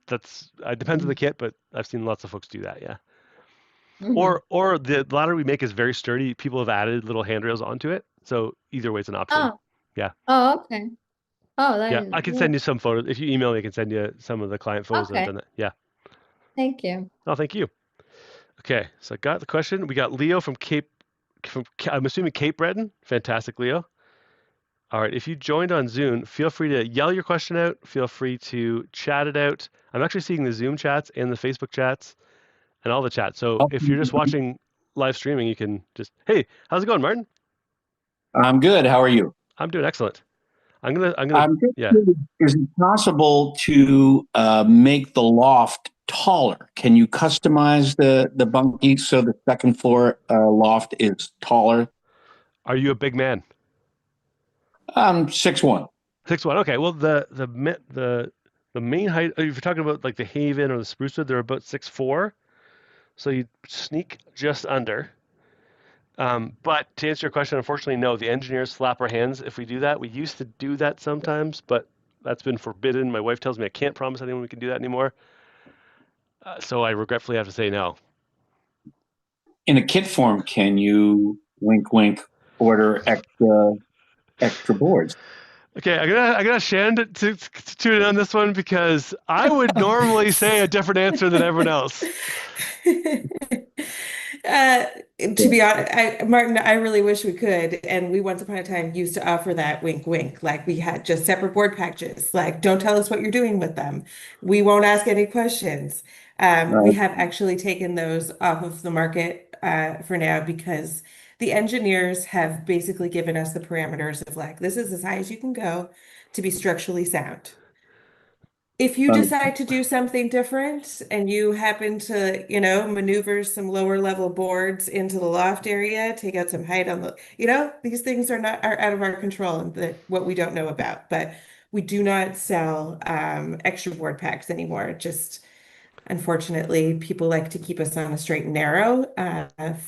Speaker 3: it depends on the kit, but I've seen lots of folks do that. Yeah. Or the ladder we make is very sturdy. People have added little handrails onto it, so either way it's an option.
Speaker 10: Oh,
Speaker 3: Yeah.
Speaker 10: oh, okay. Oh,
Speaker 3: Yeah,
Speaker 10: then
Speaker 3: I can send you some photos. If you email me, I can send you some of the client photos that have
Speaker 10: okay.
Speaker 3: done that. Yeah.
Speaker 10: Thank you.
Speaker 3: Oh, thank you. Okay, so I got the question. We got Leo from I'm assuming Cape Breton. Fantastic, Leo. All right, if you joined on Zoom, feel free to yell your question out. Feel free to chat it out. I'm actually seeing the Zoom chats and the Facebook chats and all the chats. So if you're just watching live streaming, you can just, hey, how's it going, Martin?
Speaker 11: I'm good. How are you?
Speaker 3: I'm doing excellent. I'm gonna, yeah.
Speaker 11: Is it possible to make the loft taller? Can you customize the Bunkie so the second floor loft is taller?
Speaker 3: Are you a big man?
Speaker 11: 6'1".
Speaker 3: 6'1". Okay. Well, the main height, if you're talking about like the Haven or the Sprucewood, they're about 6'4". So you sneak just under. But to answer your question, unfortunately, no. The engineers slap our hands if we do that. We used to do that sometimes, but that's been forbidden. My wife tells me I can't promise anyone we can do that anymore. So I regretfully have to say no.
Speaker 11: In a kit form, can you wink, wink, order extra boards?
Speaker 3: Okay, I got Shan to tune in on this one because I would normally say a different answer than everyone else.
Speaker 2: To be honest, Martin, I really wish we could. And we once upon a time used to offer that wink, wink. Like we had just separate board packages. Like, don't tell us what you're doing with them. We won't ask any questions. We have actually taken those off of the market for now because the engineers have basically given us the parameters of like, this is as high as you can go to be structurally sound. If you decide to do something different and you happen to, maneuver some lower level boards into the loft area, take out some height on these things are out of our control and what we don't know about. But we do not sell extra board packs anymore. Just unfortunately, people like to keep us on a straight and narrow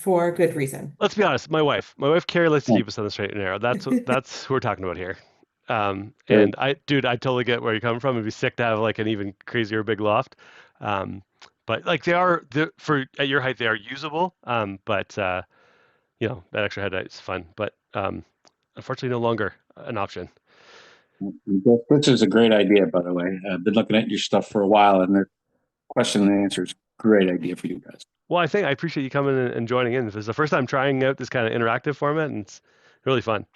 Speaker 2: for good reason.
Speaker 3: Let's be honest. My wife Carrie likes to keep us on the straight and narrow. That's who we're talking about here. And I totally get where you're coming from. It'd be sick to have like an even crazier big loft. But like at your height, they are usable. But that extra head height is fun. But unfortunately, no longer an option.
Speaker 11: This is a great idea, by the way. I've been looking at your stuff for a while, and the question and answer is a great idea for you guys.
Speaker 3: Well, I appreciate you coming and joining in. This is the first time trying out this kind of interactive format, and it's really fun.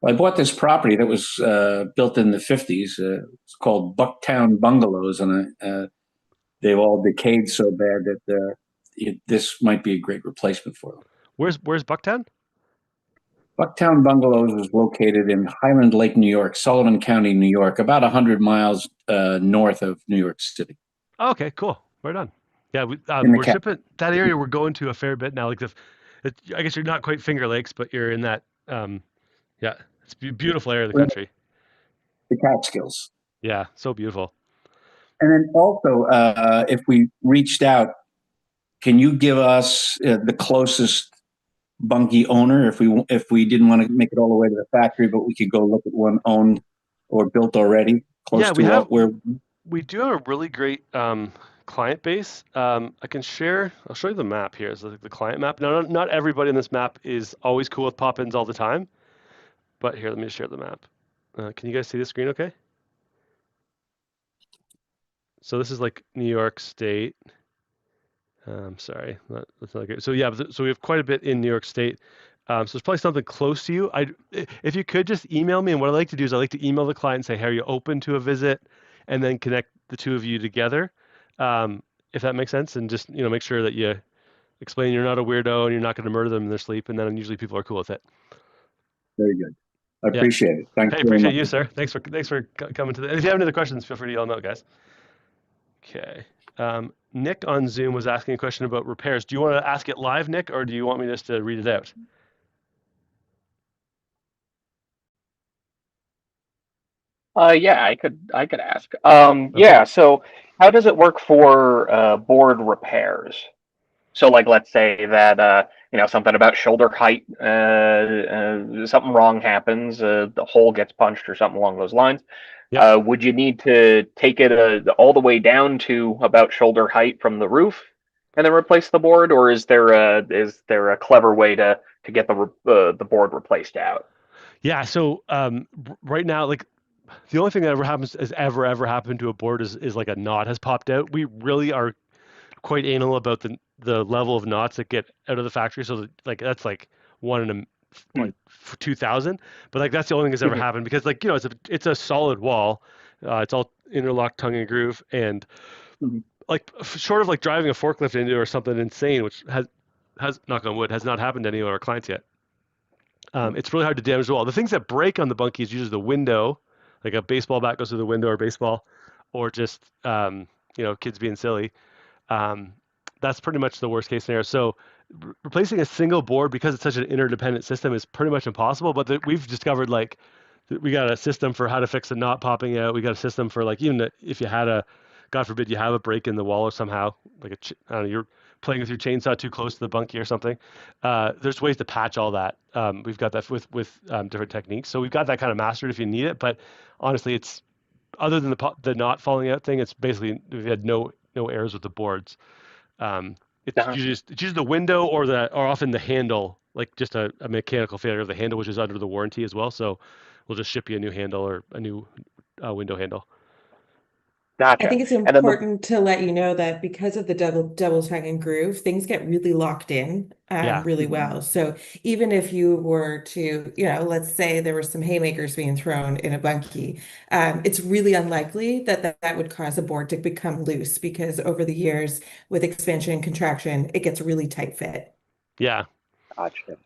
Speaker 11: I bought this property that was built in the 50s. It's called Bucktown Bungalows, and they've all decayed so bad that this might be a great replacement for them.
Speaker 3: Where's Bucktown?
Speaker 11: Bucktown Bungalows is located in Highland Lake, New York, Sullivan County, New York, about 100 miles north of New York City.
Speaker 3: Oh, okay, cool. Right on. Yeah, we're shipping that area. We're going to a fair bit now. Like I guess you're not quite Finger Lakes, but you're in that. Yeah, it's a beautiful area of the country.
Speaker 11: The Catskills.
Speaker 3: Yeah, so beautiful.
Speaker 11: And then also, if we reached out, can you give us the closest Bunkie owner if we didn't want to make it all the way to the factory, but we could go look at one owned or built already close to
Speaker 3: we do have a really great client base. I'll show you the map here. So the client map. Now, not everybody in this map is always cool with pop-ins all the time, But here, let me share the map. Can you guys see the screen okay? So this is like New York State. Sorry, that's not good. So yeah, so we have quite a bit in New York State. So it's probably something close to you. If you could just email me, and what I like to do is I like to email the client and say, "Hey, are you open to a visit?" And then connect the two of you together, if that makes sense. And just make sure that you explain you're not a weirdo and you're not going to murder them in their sleep. And then usually people are cool with it.
Speaker 11: Very good. I
Speaker 3: Yeah.
Speaker 11: appreciate it. Thanks
Speaker 3: Hey,
Speaker 11: very
Speaker 3: appreciate
Speaker 11: much.
Speaker 3: you, sir. Thanks for coming to the. If you have any other questions, feel free to yell them out, guys. Okay. Nick on Zoom was asking a question about repairs. Do you want to ask it live, Nick, or do you want me just to read it out?
Speaker 12: Yeah, I could ask.
Speaker 3: Okay.
Speaker 12: Yeah, so how does it work for board repairs? So like let's say that something about shoulder height, something wrong happens, the hole gets punched or something along those lines.
Speaker 3: Yep.
Speaker 12: Would you need to take it all the way down to about shoulder height from the roof and then replace the board, or is there a clever way to get the board replaced out?
Speaker 3: Yeah. So right now, like the only thing that ever happens has ever happened to a board is like a knot has popped out. We really are quite anal about the level of knots that get out of the factory. So like that's like one in a like 2,000. But like that's the only thing that's ever happened because like it's a solid wall. It's all interlocked tongue and groove, and like short of like driving a forklift into it or something insane, which has knock on wood has not happened to any of our clients yet. It's really hard to damage the wall. The things that break on the Bunkie is usually the window, like a baseball bat goes through the window or baseball, or just kids being silly. That's pretty much the worst case scenario. So replacing a single board because it's such an interdependent system is pretty much impossible. But we've discovered like we got a system for how to fix a knot popping out. We got a system for like even if you had a, God forbid, you have a break in the wall or somehow like I don't know, you're playing with your chainsaw too close to the Bunkie or something. There's ways to patch all that. We've got that with different techniques. So we've got that kind of mastered if you need it. But honestly, it's other than the knot falling out thing, it's basically we've had no errors with the boards. It's usually the window or often the handle, like just a mechanical failure of the handle, which is under the warranty as well. So we'll just ship you a new handle or a new window handle.
Speaker 12: Gotcha.
Speaker 2: I think it's important to let you know that because of the double tongue and groove, things get really locked in really well. So even if you were to, let's say there were some haymakers being thrown in a Bunkie, it's really unlikely that would cause a board to become loose because over the years with expansion and contraction, it gets really tight fit.
Speaker 3: Yeah.
Speaker 12: Gotcha.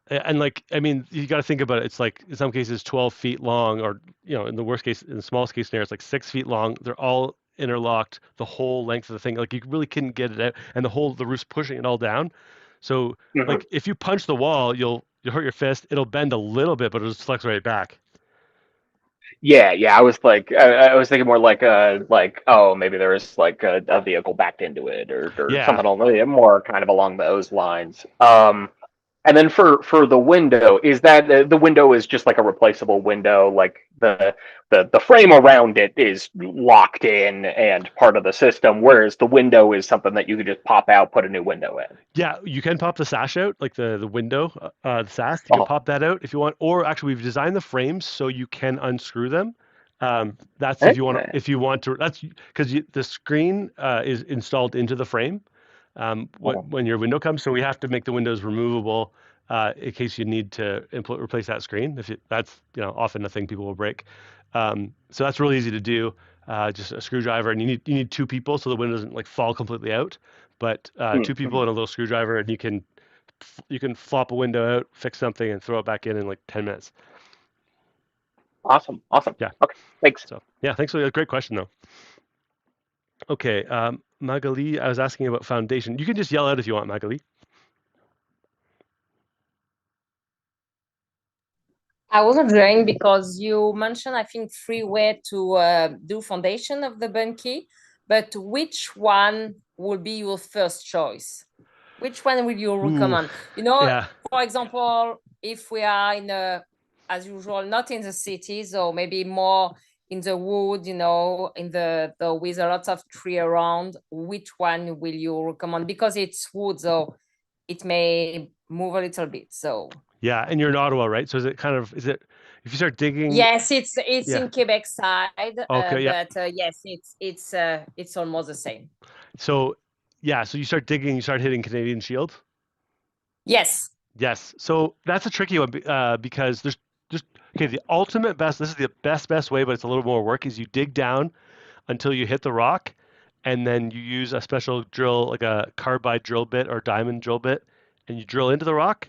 Speaker 3: And like, I mean, you got to think about it. It's like in some cases 12 feet long, or in the worst case, in the smallest case scenario, it's like 6 feet long. They're all interlocked, the whole length of the thing. Like you really couldn't get it out, and the roof's pushing it all down. So like if you punch the wall, you'll hurt your fist. It'll bend a little bit, but it'll just flex right back.
Speaker 12: Yeah. I was like, I was thinking more like oh, maybe there was like a vehicle backed into it or something more kind of along those lines. And then for the window, is that the window is just like a replaceable window, like the frame around it is locked in and part of the system, whereas the window is something that you could just pop out, put a new window in.
Speaker 3: Yeah, you can pop the sash out, like the window, the sash. You can pop that out if you want. Or actually, we've designed the frames so you can unscrew them. That's if you want to. That's because the screen is installed into the frame when your window comes. So we have to make the windows removable in case you need to replace that screen. That's often a thing people will break. So that's really easy to do. Just a screwdriver, and you need two people so the window doesn't like fall completely out. But two people and a little screwdriver, and you can flop a window out, fix something, and throw it back in like 10 minutes.
Speaker 12: Awesome.
Speaker 3: Yeah.
Speaker 12: Okay. Thanks.
Speaker 3: So yeah, thanks for a great question though. Okay, Magali, I was asking about foundation. You can just yell out if you want, Magali.
Speaker 9: I was wondering because you mentioned, I think, 3 ways to do foundation of the Bunkie, but which one will be your first choice? Which one will you recommend? For example, if we are as usual, not in the cities, or maybe more in the wood, in the with a lot of tree around, which one will you recommend? Because it's wood, so it may move a little bit. So
Speaker 3: Yeah, and you're in Ottawa, right? So is it if you start digging?
Speaker 9: yes, it's
Speaker 3: Yeah.
Speaker 9: in Quebec side,
Speaker 3: Okay. Yeah.
Speaker 9: but yes, it's almost the same.
Speaker 3: So yeah, so you start digging, you start hitting Canadian Shield.
Speaker 9: Yes.
Speaker 3: Yes. So that's a tricky one because there's just okay. The ultimate best. This is the best way, but it's a little more work. Is you dig down until you hit the rock, and then you use a special drill, like a carbide drill bit or diamond drill bit, and you drill into the rock,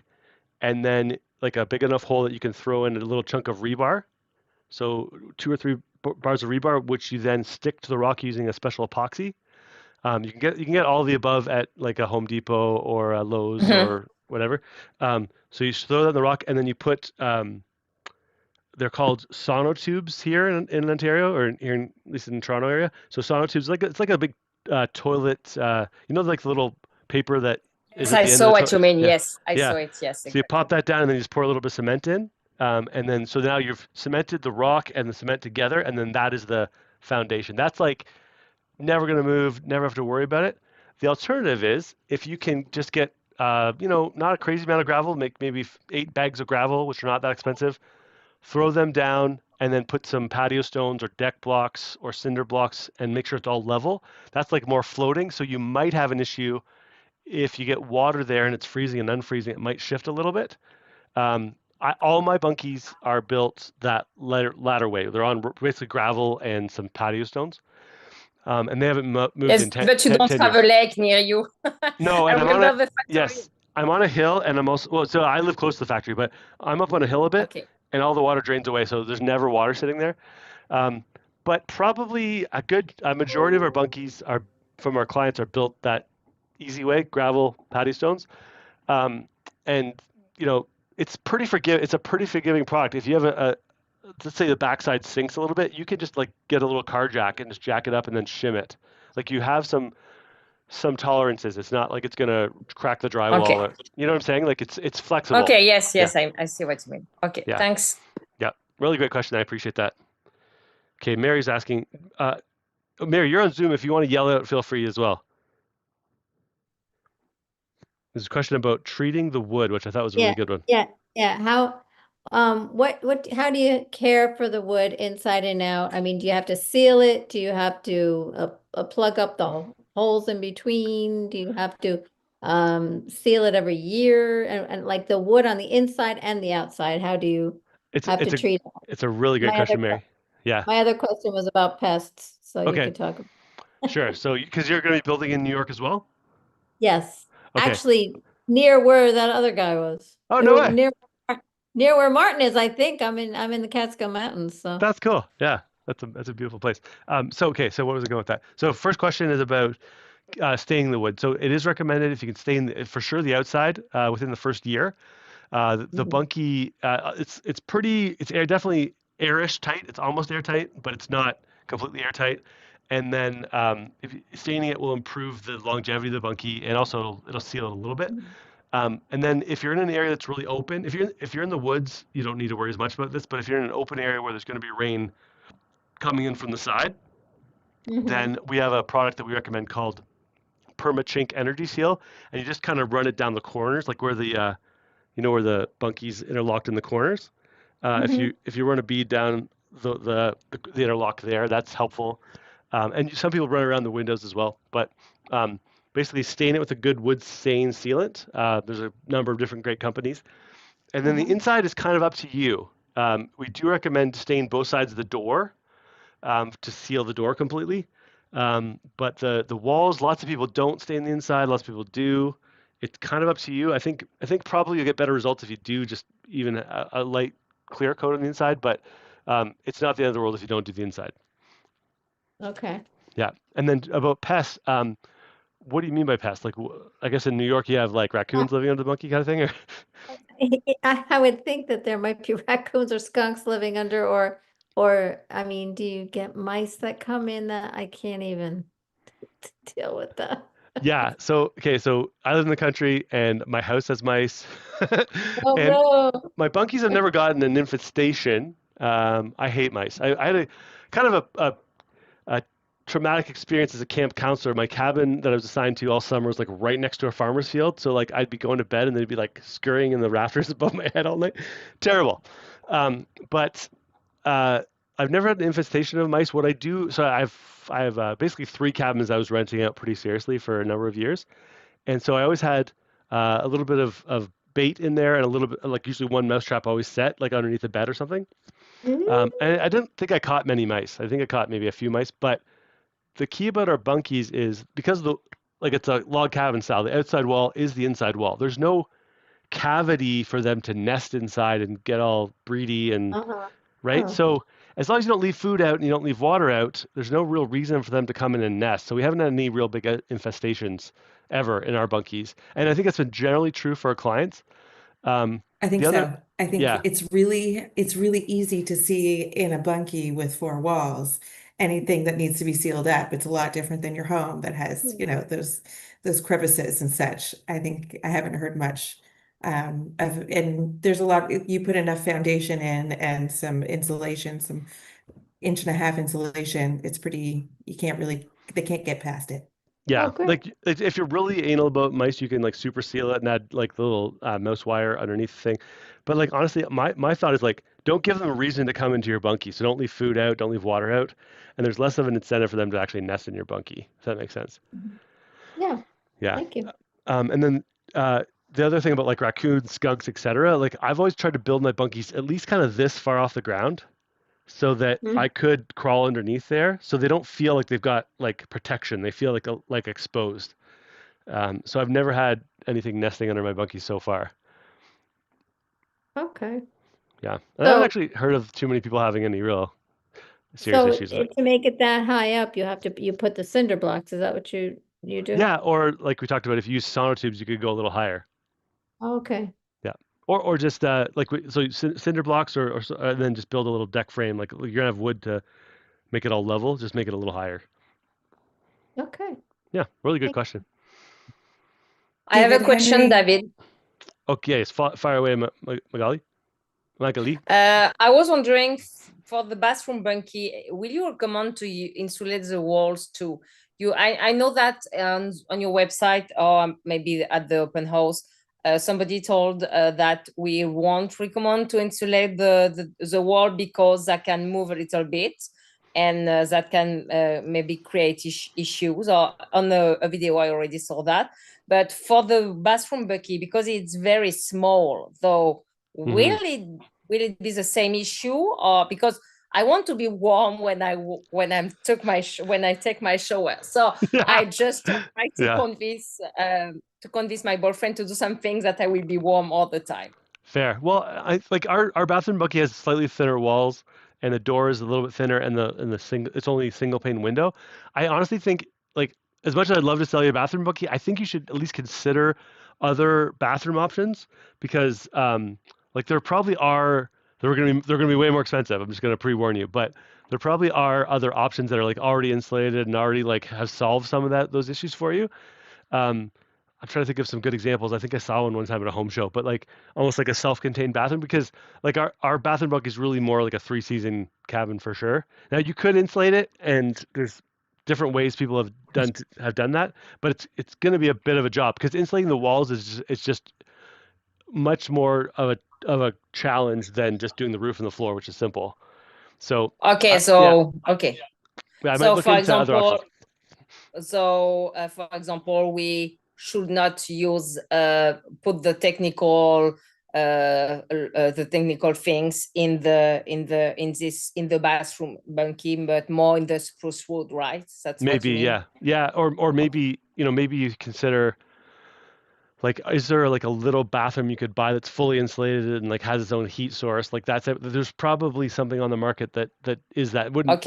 Speaker 3: and then like a big enough hole that you can throw in a little chunk of rebar. So 2 or 3 bars of rebar, which you then stick to the rock using a special epoxy. You can get all the above at like a Home Depot or a Lowe's or whatever. So you throw that in the rock, and then you put they're called sonotubes here in Ontario, or at least in Toronto area. So sonotubes, it's like a big toilet. Like the little paper that is
Speaker 9: So
Speaker 3: at
Speaker 9: I
Speaker 3: the end
Speaker 9: saw
Speaker 3: of the
Speaker 9: what you mean.
Speaker 3: Yeah,
Speaker 9: Yes, I
Speaker 3: yeah.
Speaker 9: saw it. Yes,
Speaker 3: So you pop
Speaker 9: exactly.
Speaker 3: that down, and then you just pour a little bit of cement in, and then so now you've cemented the rock and the cement together, and then that is the foundation. That's like never going to move, never have to worry about it. The alternative is if you can just get, not a crazy amount of gravel, make maybe 8 bags of gravel, which are not that expensive, throw them down, and then put some patio stones or deck blocks or cinder blocks and make sure it's all level. That's like more floating. So you might have an issue if you get water there and it's freezing and unfreezing, it might shift a little bit. All my bunkies are built that ladder way. They're on basically gravel and some patio stones. And they haven't moved
Speaker 9: Yes,
Speaker 3: in
Speaker 9: but you don't
Speaker 3: 10
Speaker 9: have a
Speaker 3: years.
Speaker 9: lake near you.
Speaker 3: No,
Speaker 9: I
Speaker 3: and
Speaker 9: remember the factory.
Speaker 3: yes, I'm on a hill and I'm also, well, so I live close to the factory, but I'm up on a hill a bit
Speaker 9: Okay.
Speaker 3: and all the water drains away. So there's never water sitting there. Um, but probably a majority of our bunkies from our clients are built that easy way, gravel, patio stones. Um, and it's it's a pretty forgiving product. If you have let's say the backside sinks a little bit, you can just like get a little car jack and just jack it up and then shim it. Like you have some tolerances. It's not like it's gonna crack the drywall.
Speaker 9: Okay.
Speaker 3: You know what I'm saying? Like it's flexible.
Speaker 9: Okay. Yes.
Speaker 3: Yeah,
Speaker 9: Yes. I see what you mean. Okay.
Speaker 3: yeah,
Speaker 9: Thanks.
Speaker 3: yeah. Really great question. I appreciate that. Okay, Mary's asking. Mary, you're on Zoom. If you want to yell out, feel free as well. There's a question about treating the wood, which I thought was a really good one.
Speaker 10: Yeah. How do you care for the wood inside and out? I mean, do you have to seal it? Do you have to plug up the holes in between? Do you have to seal it every year? And like the wood on the inside and the outside, how do you
Speaker 3: It's
Speaker 10: have to
Speaker 3: it's a
Speaker 10: treat it?
Speaker 3: it's a really great
Speaker 10: My other
Speaker 3: question, Mary. Yeah.
Speaker 10: my other question was about pests, so you
Speaker 3: Okay.
Speaker 10: could talk.
Speaker 3: Sure. So because you're going to be building in New York as well.
Speaker 10: Yes,
Speaker 3: Okay.
Speaker 10: actually, near where that other guy was.
Speaker 3: Oh, no way.
Speaker 10: Near where Martin is, I think. I'm in the Catskill Mountains, so.
Speaker 3: That's cool. Yeah. That's a beautiful place. So what was I going with that? So first question is about staying in the wood. So it is recommended if you can stay for sure the outside within the first year. The Bunkie, it's definitely airish tight. It's almost airtight, but it's not completely airtight. And then staining it will improve the longevity of the Bunkie, and also it'll seal it a little bit. And then if you're in an area that's really open, if you're in the woods, you don't need to worry as much about this. But if you're in an open area where there's going to be rain coming in from the side, then we have a product that we recommend called Permachink Energy Seal, and you just kind of run it down the corners, like where the where the bunkies interlocked in the corners. If you run a bead down the interlock there, that's helpful. And some people run around the windows as well. But basically, stain it with a good wood stain sealant. There's a number of different great companies. And then the inside is kind of up to you. We do recommend to stain both sides of the door to seal the door completely. But the walls, lots of people don't stain the inside. Lots of people do. It's kind of up to you. I think probably you'll get better results if you do just even a light clear coat on the inside. But it's not the end of the world if you don't do the inside.
Speaker 10: Okay.
Speaker 3: Yeah. And then about pests, what do you mean by pests? Like, I guess in New York you have like raccoons living under the Bunkie kind of thing, or?
Speaker 10: I would think that there might be raccoons or skunks living under, or I mean, do you get mice that come in that I can't even deal with that?
Speaker 3: Yeah. So I live in the country and my house has mice,
Speaker 10: Oh
Speaker 3: and
Speaker 10: no.
Speaker 3: my bunkies have never gotten an infestation. I hate mice. I had a kind of a traumatic experience as a camp counselor. My cabin that I was assigned to all summer was like right next to a farmer's field. So like I'd be going to bed and they'd be like scurrying in the rafters above my head all night. Terrible. But I've never had an infestation of mice. What I do, so I have basically 3 cabins I was renting out pretty seriously for a number of years. And so I always had a little bit of bait in there and a little bit, like usually one mouse trap always set like underneath the bed or something. And I didn't think I caught many mice. I think I caught maybe a few mice, but the key about our bunkies is because like it's a log cabin style, the outside wall is the inside wall. There's no cavity for them to nest inside and get all breedy and right.
Speaker 10: Oh.
Speaker 3: So as long as you don't leave food out and you don't leave water out, there's no real reason for them to come in and nest. So we haven't had any real big infestations ever in our bunkies, and I think that's been generally true for our clients.
Speaker 2: I think
Speaker 3: The other,
Speaker 2: so. I think
Speaker 3: yeah,
Speaker 2: it's really easy to see in a bunkie with 4 walls anything that needs to be sealed up. It's a lot different than your home that has, those crevices and such. I think I haven't heard much and there's a lot, you put enough foundation in and some insulation, some 1.5 inch insulation, it's pretty, they can't get past it.
Speaker 3: yeah.
Speaker 10: great.
Speaker 3: Like if you're really anal about mice, you can like super seal it and add like the little mouse wire underneath the thing. But like honestly, my thought is like don't give them a reason to come into your bunkie. So don't leave food out, don't leave water out, and there's less of an incentive for them to actually nest in your bunkie. If that makes sense.
Speaker 10: Yeah,
Speaker 3: Yeah.
Speaker 10: thank you.
Speaker 3: And then the other thing about like raccoons, skunks, etc. Like I've always tried to build my bunkies at least kind of this far off the ground, so that I could crawl underneath there, so they don't feel like they've got like protection. They feel like exposed. So I've never had anything nesting under my bunkies so far.
Speaker 10: Okay.
Speaker 3: Yeah, and I haven't
Speaker 10: So,
Speaker 3: actually heard of too many people having any real serious
Speaker 10: so
Speaker 3: issues with it.
Speaker 10: to make it that high up, you put the cinder blocks. Is that what you do?
Speaker 3: Yeah, or like we talked about, if you use sonotubes, you could go a little higher.
Speaker 10: Okay.
Speaker 3: Yeah, or just so cinder blocks, and then just build a little deck frame. Like you're gonna have wood to make it all level. Just make it a little higher.
Speaker 10: Okay.
Speaker 3: Yeah, really good
Speaker 10: Thank-
Speaker 3: question.
Speaker 9: I have a
Speaker 2: David,
Speaker 9: question,
Speaker 2: Henry?
Speaker 9: David.
Speaker 3: Okay, yes, fire away, Magali.
Speaker 9: I was wondering for the bathroom bunkie, will you recommend to insulate the walls too? I know that on your website or maybe at the open house, somebody told that we won't recommend to insulate the wall because that can move a little bit and that can maybe create issues. Or on a video, I already saw that. But for the bathroom bunkie, because it's very small, though, will it be the same issue? Or because I want to be warm when I take my shower, so I just try to
Speaker 3: Yeah.
Speaker 9: convince my boyfriend to do some things that I will be warm all the time.
Speaker 3: Fair. Well, I like our bathroom bunkie has slightly thinner walls, and the door is a little bit thinner, and it's only single pane window. I honestly think like as much as I'd love to sell you a bathroom bunkie, I think you should at least consider other bathroom options because like there probably are they're gonna be way more expensive. I'm just gonna pre-warn you, but there probably are other options that are like already insulated and already like have solved some of those issues for you. I'm trying to think of some good examples. I think I saw one time at a home show, but like almost like a self-contained bathroom because like our bathroom bunkie is really more like a 3-season cabin for sure. Now you could insulate it, and there's different ways people have done that, but it's going to be a bit of a job because insulating the walls it's just much more of a challenge than just doing the roof and the floor, which is simple. So
Speaker 9: Okay,
Speaker 3: yeah,
Speaker 9: okay.
Speaker 3: I might
Speaker 9: So
Speaker 3: look
Speaker 9: for
Speaker 3: into other
Speaker 9: example,
Speaker 3: options.
Speaker 9: we should not use put the technical things in the bathroom bunkie, but more in the spruce wood, right? That's what
Speaker 3: Maybe,
Speaker 9: you mean?
Speaker 3: yeah, or maybe maybe you consider like, is there like a little bathroom you could buy that's fully insulated and like has its own heat source? Like there's probably something on the market that is that wouldn't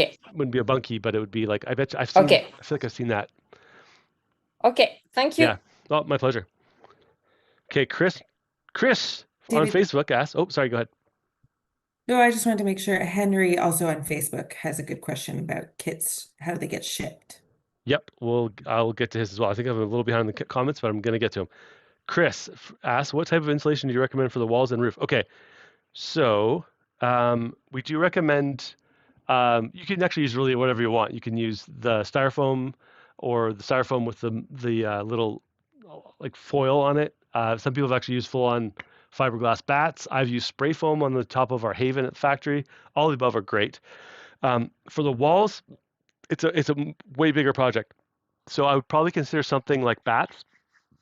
Speaker 3: be a bunkie, but it would be like I bet you, I feel like I've seen that.
Speaker 9: Okay, thank you.
Speaker 3: Yeah, well, my pleasure. Okay, Chris on
Speaker 2: David.
Speaker 3: Facebook asked. Oh, sorry, go ahead.
Speaker 2: No, I just wanted to make sure Henry also on Facebook has a good question about kits. How do they get shipped?
Speaker 3: Yep, I'll get to his as well. I think I'm a little behind the comments, but I'm gonna get to him. Chris asks, what type of insulation do you recommend for the walls and roof? Okay, so we do recommend you can actually use really whatever you want. You can use the styrofoam or the styrofoam with the little like foil on it. Some people have actually used full-on fiberglass bats. I've used spray foam on the top of our Haven at the factory. All the above are great. For the walls, it's a way bigger project. So I would probably consider something like bats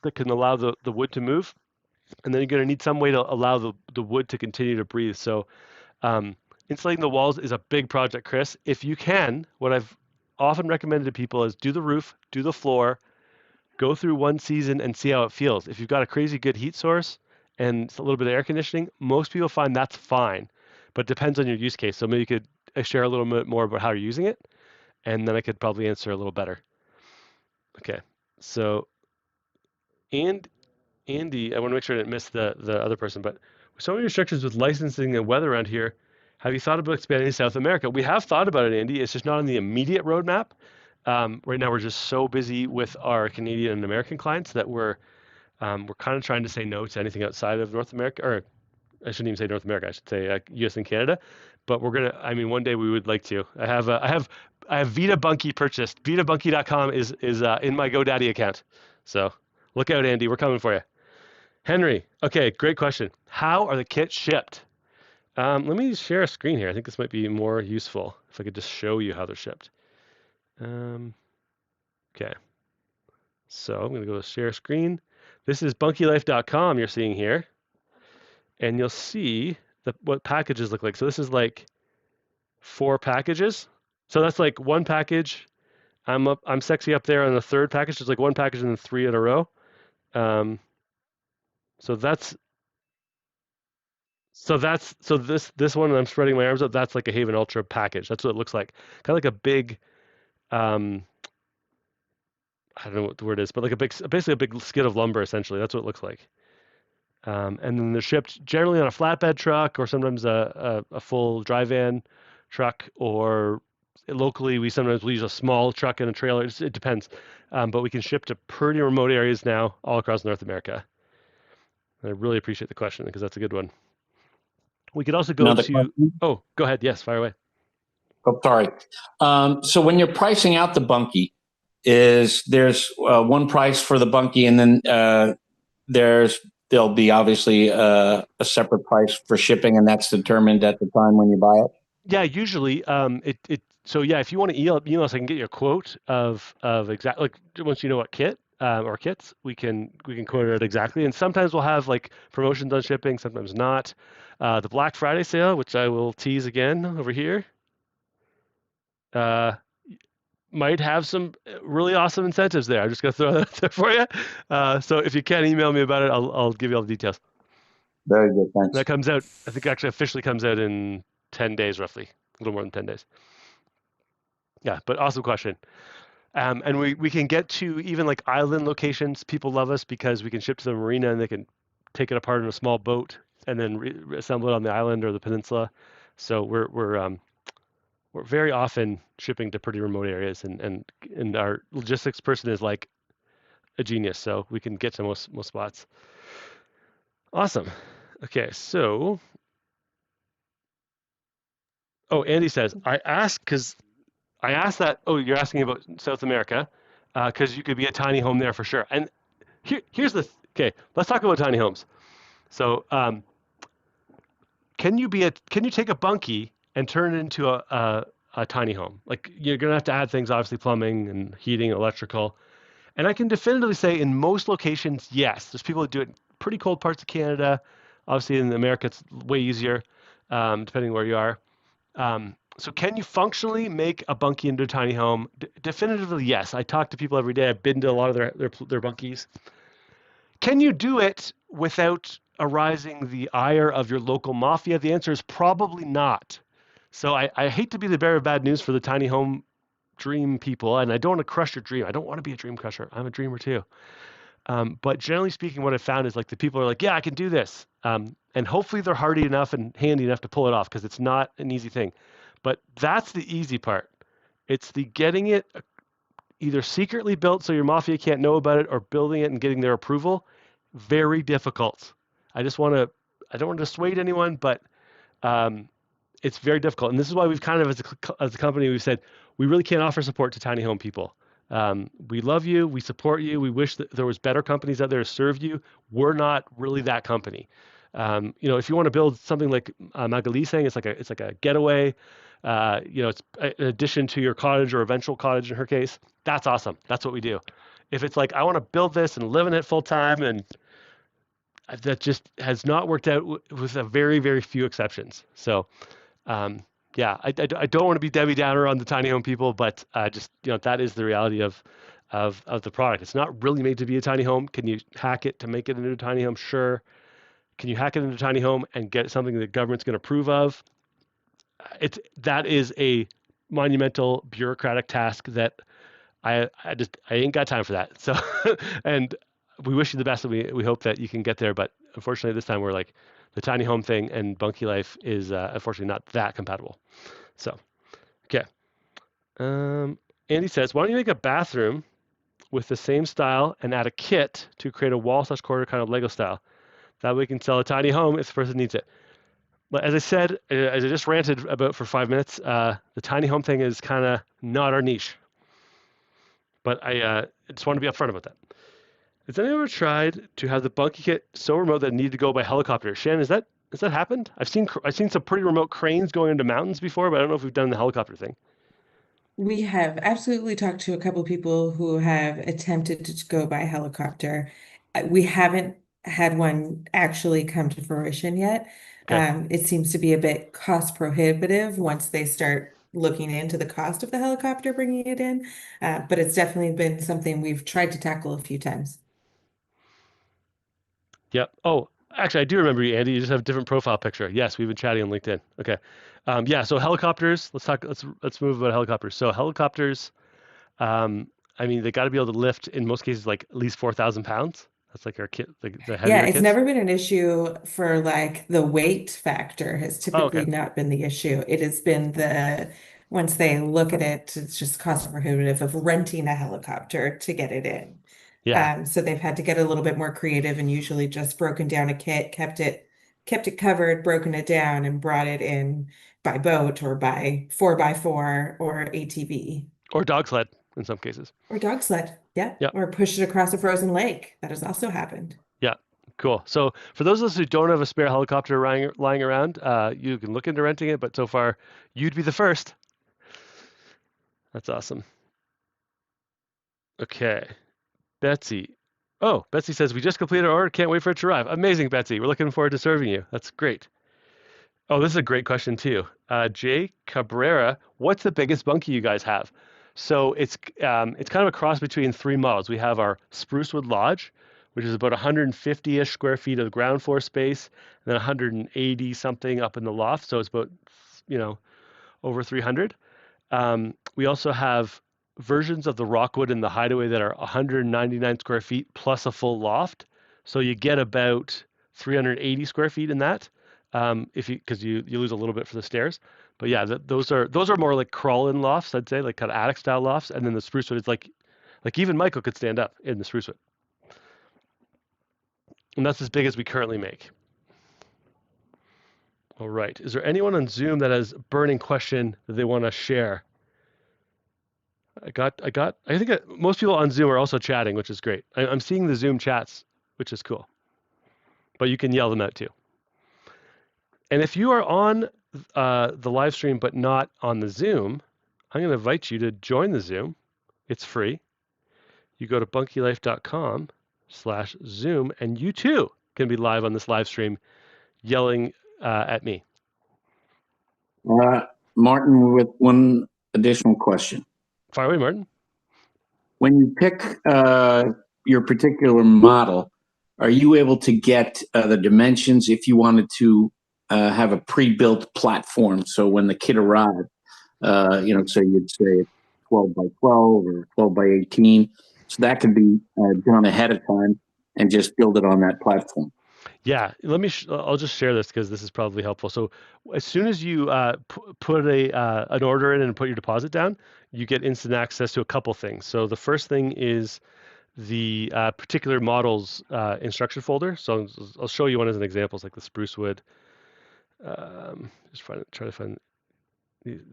Speaker 3: that can allow the wood to move. And then you're going to need some way to allow the wood to continue to breathe. So insulating the walls is a big project, Chris. If you can, what I've often recommended to people is do the roof, do the floor, go through one season and see how it feels. If you've got a crazy good heat source and a little bit of air conditioning, most people find that's fine, but it depends on your use case. So maybe you could share a little bit more about how you're using it, and then I could probably answer a little better. Okay, so Andy, I want to make sure I didn't miss the other person, but with so many restrictions with licensing and weather around here, have you thought about expanding to South America? We have thought about it, Andy. It's just not on the immediate roadmap. Right now, we're just so busy with our Canadian and American clients that we're kind of trying to say no to anything outside of North America, or I shouldn't even say North America. I should say U.S. and Canada. But we're gonna. I mean, one day we would like to. I have Vita Bunkie purchased. VitaBunkie.com is in my GoDaddy account. So look out, Andy. We're coming for you. Henry. Okay, great question. How are the kits shipped? Let me share a screen here. I think this might be more useful if I could just show you how they're shipped. Okay. So I'm going to go to share screen. This is bunkielife.com you're seeing here. And you'll see what packages look like. So this is like 4 packages. So that's like one package. I'm sexy up there on the third package. There's like one package and then 3 in a row. So this one I'm spreading my arms up, that's like a Haven Ultra package. That's what it looks like. Kind of like a big I don't know what the word is, but like basically a big skid of lumber essentially. That's what it looks like. And then they're shipped generally on a flatbed truck or sometimes a full dry van truck, or locally we sometimes will use a small truck and a trailer. It depends. But we can ship to pretty remote areas now all across North America. And I really appreciate the question because that's a good one. We could also go to, oh, go ahead. Yes, fire away.
Speaker 11: Oh, sorry. So when you're pricing out the Bunkie, there's one price for the Bunkie, and then there'll be obviously a separate price for shipping, and that's determined at the time when you buy it.
Speaker 3: Yeah, usually so yeah, if you want to email us, I can get you a quote of exactly, like once you know what kit or kits, we can quote it exactly. And sometimes we'll have like promotions on shipping, sometimes not. The Black Friday sale, which I will tease again over here, might have some really awesome incentives there. I'm just gonna throw that out there for you. So if you can email me about it, I'll give you all the details.
Speaker 11: Very good, thanks.
Speaker 3: That comes out, I think actually officially comes out in 10 days roughly, a little more than 10 days. Yeah, but awesome question. And we can get to even like island locations. People love us because we can ship to the marina and they can take it apart in a small boat and then reassemble it on the island or the peninsula. So we're very often shipping to pretty remote areas, and our logistics person is like a genius, so we can get to most spots. Awesome. Okay, so Andy says, I asked that, you're asking about South America, because you could be a tiny home there for sure. And here's okay, let's talk about tiny homes. So can you take a Bunkie and turn it into a tiny home? Like, you're gonna have to add things, obviously plumbing and heating, electrical. And I can definitively say in most locations, yes. There's people that do it in pretty cold parts of Canada. Obviously in America, it's way easier, depending where you are. So can you functionally make a Bunkie into a tiny home? Definitively, yes. I talk to people every day. I've been to a lot of their Bunkies. Can you do it without arousing the ire of your local mafia? The answer is probably not. So I hate to be the bearer of bad news for the tiny home dream people, and I don't want to crush your dream. I don't want to be a dream crusher. I'm a dreamer too. But generally speaking, what I've found is like the people are like, yeah, I can do this. And hopefully they're hardy enough and handy enough to pull it off, because it's not an easy thing. But that's the easy part. It's the getting it either secretly built so your mafia can't know about it, or building it and getting their approval. Very difficult. I don't want to dissuade anyone, but it's very difficult. And this is why we've kind of, as a company, we've said, we really can't offer support to tiny home people. We love you. We support you. We wish that there was better companies out there to serve you. We're not really that company. If you want to build something like Magali saying, it's like a getaway. It's an addition to your cottage or eventual cottage in her case. That's awesome. That's what we do. If it's like, I want to build this and live in it full time, and that just has not worked out with a very, very few exceptions. So, I don't want to be Debbie Downer on the tiny home people, but that is the reality of the product. It's not really made to be a tiny home. Can you hack it to make it into a tiny home? Sure. Can you hack it into a tiny home and get something the government's going to approve of? That is a monumental bureaucratic task that I ain't got time for that. So, and we wish you the best, and we hope that you can get there. But unfortunately, this time we're like, the tiny home thing and Bunkie Life is unfortunately not that compatible. So, okay. Andy says, why don't you make a bathroom with the same style and add a kit to create a wall/corner kind of Lego style? That way we can sell a tiny home if the person needs it. But as I said, as I just ranted about for 5 minutes, the tiny home thing is kind of not our niche. But I just want to be upfront about that. Has anyone ever tried to have the Bunkie kit so remote that it needed to go by helicopter? Shannon, has that happened? I've seen some pretty remote cranes going into mountains before, but I don't know if we've done the helicopter thing.
Speaker 2: We have absolutely talked to a couple people who have attempted to go by helicopter. We haven't had one actually come to fruition yet.
Speaker 3: Okay.
Speaker 2: It seems to be a bit cost prohibitive once they start looking into the cost of the helicopter bringing it in. But it's definitely been something we've tried to tackle a few times.
Speaker 3: Yep. Oh, actually, I do remember you, Andy. You just have a different profile picture. Yes, we've been chatting on LinkedIn. Okay. So helicopters. Let's move about helicopters. So helicopters. They got to be able to lift in most cases like at least 4,000 pounds. That's like our kit, the heavier
Speaker 2: Yeah, it's
Speaker 3: kits.
Speaker 2: never been an issue for like the weight factor has typically
Speaker 3: okay.
Speaker 2: not been the issue. It has been once they look at it, it's just cost prohibitive of renting a helicopter to get it in.
Speaker 3: Yeah.
Speaker 2: So they've had to get a little bit more creative and usually just broken down a kit, kept it covered, broken it down, and brought it in by boat or by 4x4 or ATV.
Speaker 3: Or dog sled in some cases.
Speaker 2: Or dog sled, yeah.
Speaker 3: Yep.
Speaker 2: Or push it across a frozen lake. That has also happened.
Speaker 3: Yeah, cool. So for those of us who don't have a spare helicopter lying around, you can look into renting it, but so far you'd be the first. That's awesome. Okay, Betsy. Oh, Betsy says, we just completed our order. Can't wait for it to arrive. Amazing, Betsy. We're looking forward to serving you. That's great. Oh, this is a great question too. Jay Cabrera, what's the biggest Bunkie you guys have? So it's kind of a cross between three models. We have our Sprucewood Lodge, which is about 150-ish square feet of ground floor space, and then 180 something up in the loft. So it's about, over 300. We also have versions of the Rockwood and the Hideaway that are 199 square feet plus a full loft. So you get about 380 square feet in that. Because you lose a little bit for the stairs, but yeah, those are more like crawl-in lofts, I'd say, like kind of attic style lofts, and then the Sprucewood is like even Michael could stand up in the Sprucewood, and that's as big as we currently make. All right, is there anyone on Zoom that has a burning question that they want to share? I think most people on Zoom are also chatting, which is great. I'm seeing the Zoom chats, which is cool, but you can yell them out too. And if you are on the live stream but not on the Zoom, I'm going to invite you to join the Zoom. It's free. You go to bunkielife.com/Zoom, and you too can be live on this live stream yelling at me.
Speaker 11: Martin, with one additional question.
Speaker 3: Fire away, Martin.
Speaker 11: When you pick your particular model, are you able to get the dimensions if you wanted to have a pre-built platform? So when the kit arrived, so you'd say 12 by 12 or 12 by 18. So that can be done ahead of time and just build it on that platform.
Speaker 3: Yeah, I'll just share this because this is probably helpful. So as soon as you put an order in and put your deposit down, you get instant access to a couple things. So the first thing is the particular model's instruction folder. So I'll show you one as an example. It's like the Sprucewood Just try to find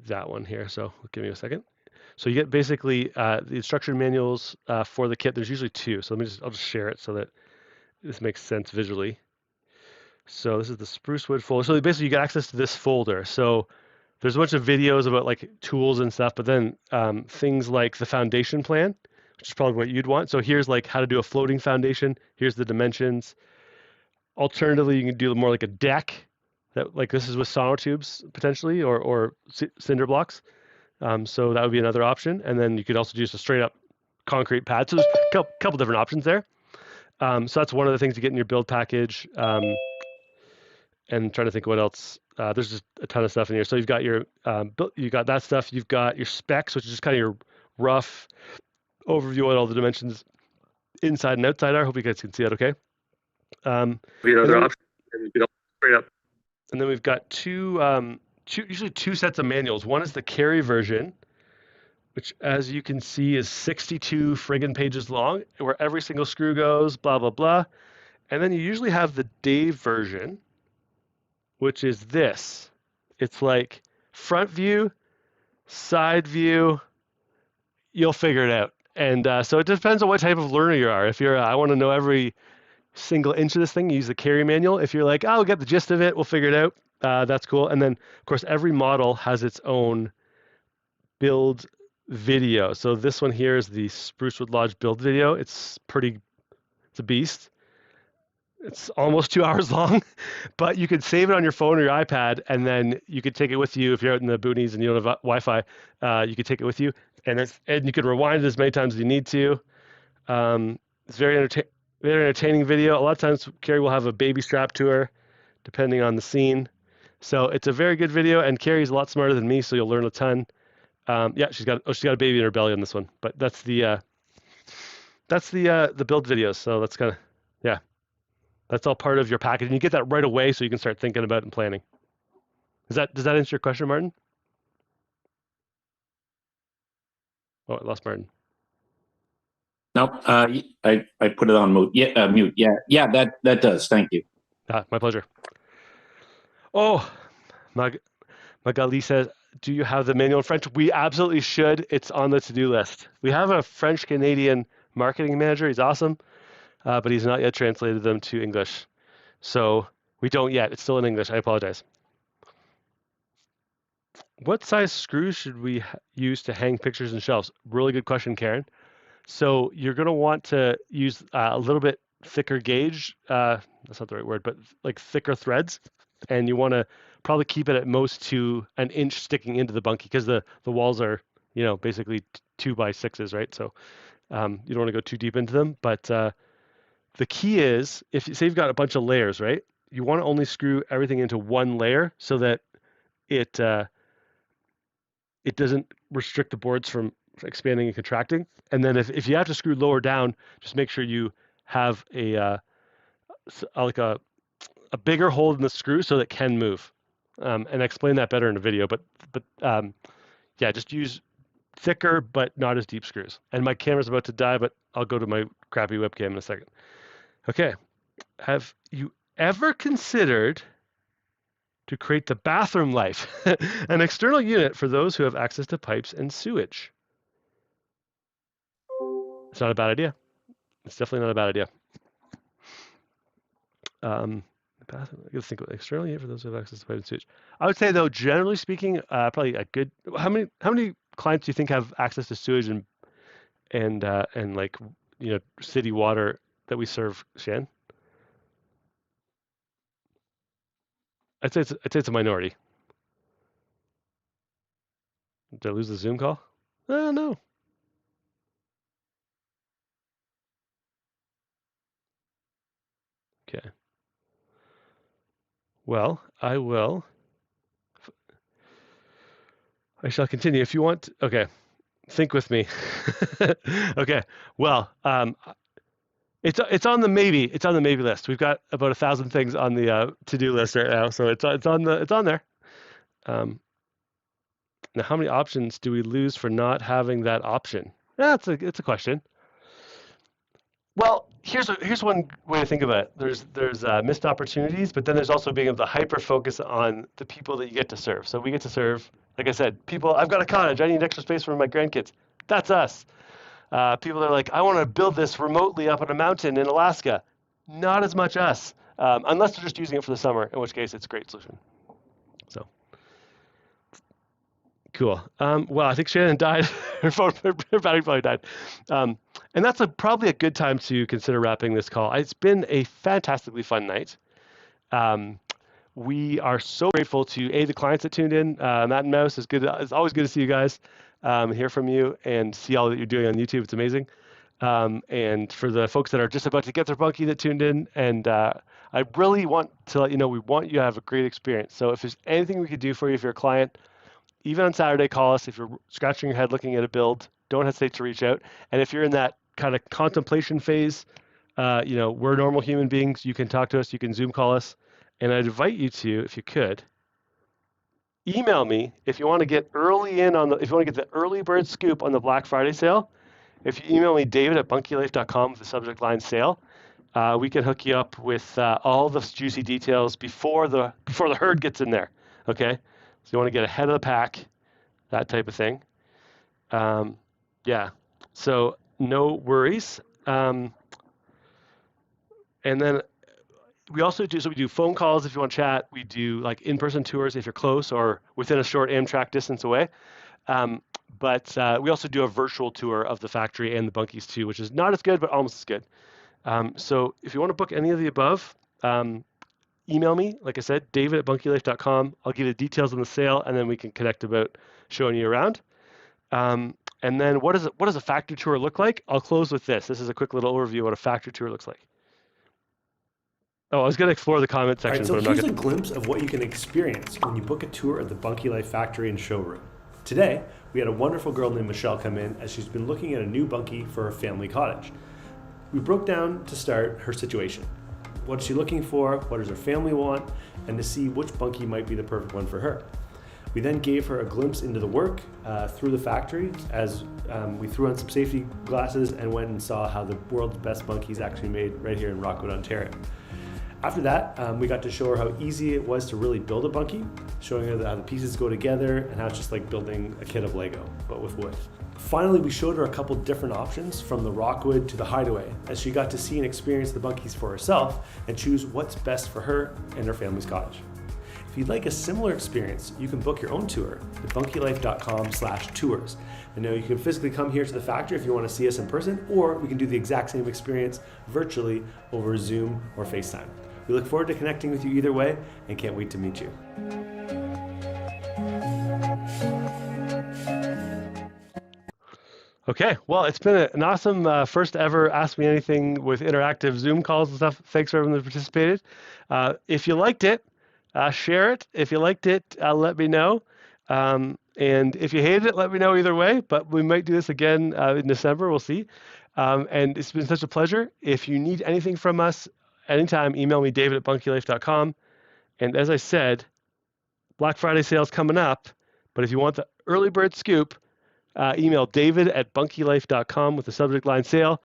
Speaker 3: that one here. So give me a second. So you get basically the instruction manuals for the kit. There's usually two. So I'll just share it so that this makes sense visually. So this is the spruce wood folder. So basically you get access to this folder. So there's a bunch of videos about like tools and stuff, but then things like the foundation plan, which is probably what you'd want. So here's like how to do a floating foundation. Here's the dimensions. Alternatively, you can do more like a deck that like this is with sonotubes potentially or cinder blocks. So that would be another option. And then you could also use a straight up concrete pad. So there's a couple different options there. So that's one of the things you get in your build package. And trying to think what else. There's just a ton of stuff in here. So you've got your you got that stuff. You've got your specs, which is just kind of your rough overview of what all the dimensions inside and outside are. Hope you guys can see that okay. Other option, straight up. And then we've got usually two sets of manuals. One is the carry version, which as you can see is 62 friggin' pages long, where every single screw goes, blah, blah, blah. And then you usually have the Dave version, which is this. It's like front view, side view, you'll figure it out. And so it depends on what type of learner you are. If you're, I want to know every single inch of this thing, use the carry manual. If you're like, oh, we'll get the gist of it, we'll figure it out. That's cool. And then, of course, every model has its own build video. So this one here is the Sprucewood Lodge build video. It's a beast. It's almost 2 hours long, but you could save it on your phone or your iPad, and then you could take it with you if you're out in the boonies and you don't have Wi-Fi. You could take it with you, and you could rewind it as many times as you need to. It's very entertaining video. A lot of times, Carrie will have a baby strap to her, depending on the scene. So it's a very good video, and Carrie's a lot smarter than me, so you'll learn a ton. Yeah, she's got a baby in her belly on this one, but that's the build videos. So that's kind of, yeah. That's all part of your package, and you get that right away, so you can start thinking about it and planning. Does that answer your question, Martin? Oh, I lost Martin.
Speaker 11: No, I put it on mute. Yeah, mute. Yeah, that does. Thank you.
Speaker 3: My pleasure. Oh, Magali says, do you have the manual in French? We absolutely should. It's on the to-do list. We have a French-Canadian marketing manager. He's awesome. But he's not yet translated them to English. So we don't yet. It's still in English. I apologize. What size screws should we use to hang pictures and shelves? Really good question, Karen. So you're going to want to use a little bit thicker gauge. That's not the right word, but like thicker threads. And you want to probably keep it at most to an inch sticking into the bunkie, because the walls are, basically 2x6s, right? So you don't want to go too deep into them. But the key is, if you say you've got a bunch of layers, right? You want to only screw everything into one layer so that it doesn't restrict the boards from expanding and contracting. And then if you have to screw lower down, just make sure you have a bigger hole in the screw so that it can move. And I explain that better in a video. But yeah, just use thicker but not as deep screws. And my camera's about to die, but I'll go to my crappy webcam in a second. Okay, have you ever considered to create the bathroom life, an external unit for those who have access to pipes and sewage? It's not a bad idea. It's definitely not a bad idea. The bathroom, I gotta think of external unit for those who have access to pipes and sewage. I would say though, generally speaking, probably a good. How many clients do you think have access to sewage and like city water that we serve, Shan? I'd say it's a minority. Did I lose the Zoom call? No. Okay. Well, I shall continue. If you want, okay, think with me. Okay. Well, it's on the maybe list. We've got about 1,000 things on the to-do list right now, so it's on there. Now, how many options do we lose for not having that option? It's a question. Well, here's one way to think about it. There's missed opportunities, but then there's also being able to hyper focus on the people that you get to serve. So we get to serve, like I said, people. I've got a cottage. I need extra space for my grandkids. That's us. People that are like, I want to build this remotely up on a mountain in Alaska. Not as much us, unless they're just using it for the summer, in which case it's a great solution. So cool. Well, I think Shannon died. her battery probably died. And that's probably a good time to consider wrapping this call. It's been a fantastically fun night. We are so grateful to the clients that tuned in. Matt and Mouse, it's always good to see you guys, hear from you, and see all that you're doing on YouTube. It's amazing. And for the folks that are just about to get their Bunkie that tuned in, and I really want to let you know we want you to have a great experience. So if there's anything we could do for you, if you're a client, even on Saturday, call us. If you're scratching your head looking at a build, don't hesitate to reach out. And if you're in that kind of contemplation phase, we're normal human beings. You can talk to us. You can Zoom call us. And I'd invite you to, if you could, email me if you want to get early in on if you want to get the early bird scoop on the Black Friday sale. If you email me, David@bunkielife.com with the subject line sale, we can hook you up with all the juicy details before the herd gets in there. Okay, so you want to get ahead of the pack, that type of thing. Yeah, so no worries. And then we also do phone calls if you want to chat. We do like in-person tours if you're close or within a short Amtrak distance away. But we also do a virtual tour of the factory and the bunkies too, which is not as good, but almost as good. So if you want to book any of the above, email me, like I said, David@bunkielife.com. I'll give you the details on the sale, and then we can connect about showing you around. And then what does a factory tour look like? I'll close with this. This is a quick little overview of what a factory tour looks like. Oh, I was going to explore the comment section.
Speaker 13: All right, so here's a glimpse of what you can experience when you book a tour of the Bunkie Life factory and showroom. Today, we had a wonderful girl named Michelle come in as she's been looking at a new bunkie for her family cottage. We broke down to start her situation. What is she looking for? What does her family want? And to see which bunkie might be the perfect one for her. We then gave her a glimpse into the work through the factory as we threw on some safety glasses and went and saw how the world's best bunkie is actually made right here in Rockwood, Ontario. After that, we got to show her how easy it was to really build a bunkie, showing her how the pieces go together and how it's just like building a kit of Lego, but with wood. Finally, we showed her a couple different options from the Rockwood to the Hideaway, as she got to see and experience the bunkies for herself and choose what's best for her and her family's cottage. If you'd like a similar experience, you can book your own tour at bunkielife.com/tours. I know you can physically come here to the factory if you want to see us in person, or we can do the exact same experience virtually over Zoom or FaceTime. We look forward to connecting with you either way and can't wait to meet you.
Speaker 3: Okay, well, it's been an awesome first ever Ask Me Anything with interactive Zoom calls and stuff. Thanks for everyone that participated. If you liked it, share it. If you liked it, let me know. And if you hated it, let me know either way, but we might do this again in December. We'll see. And it's been such a pleasure. If you need anything from us, anytime, email me, David@bunkielife.com. And as I said, Black Friday sale's coming up, but if you want the early bird scoop, email David@bunkielife.com with the subject line sale.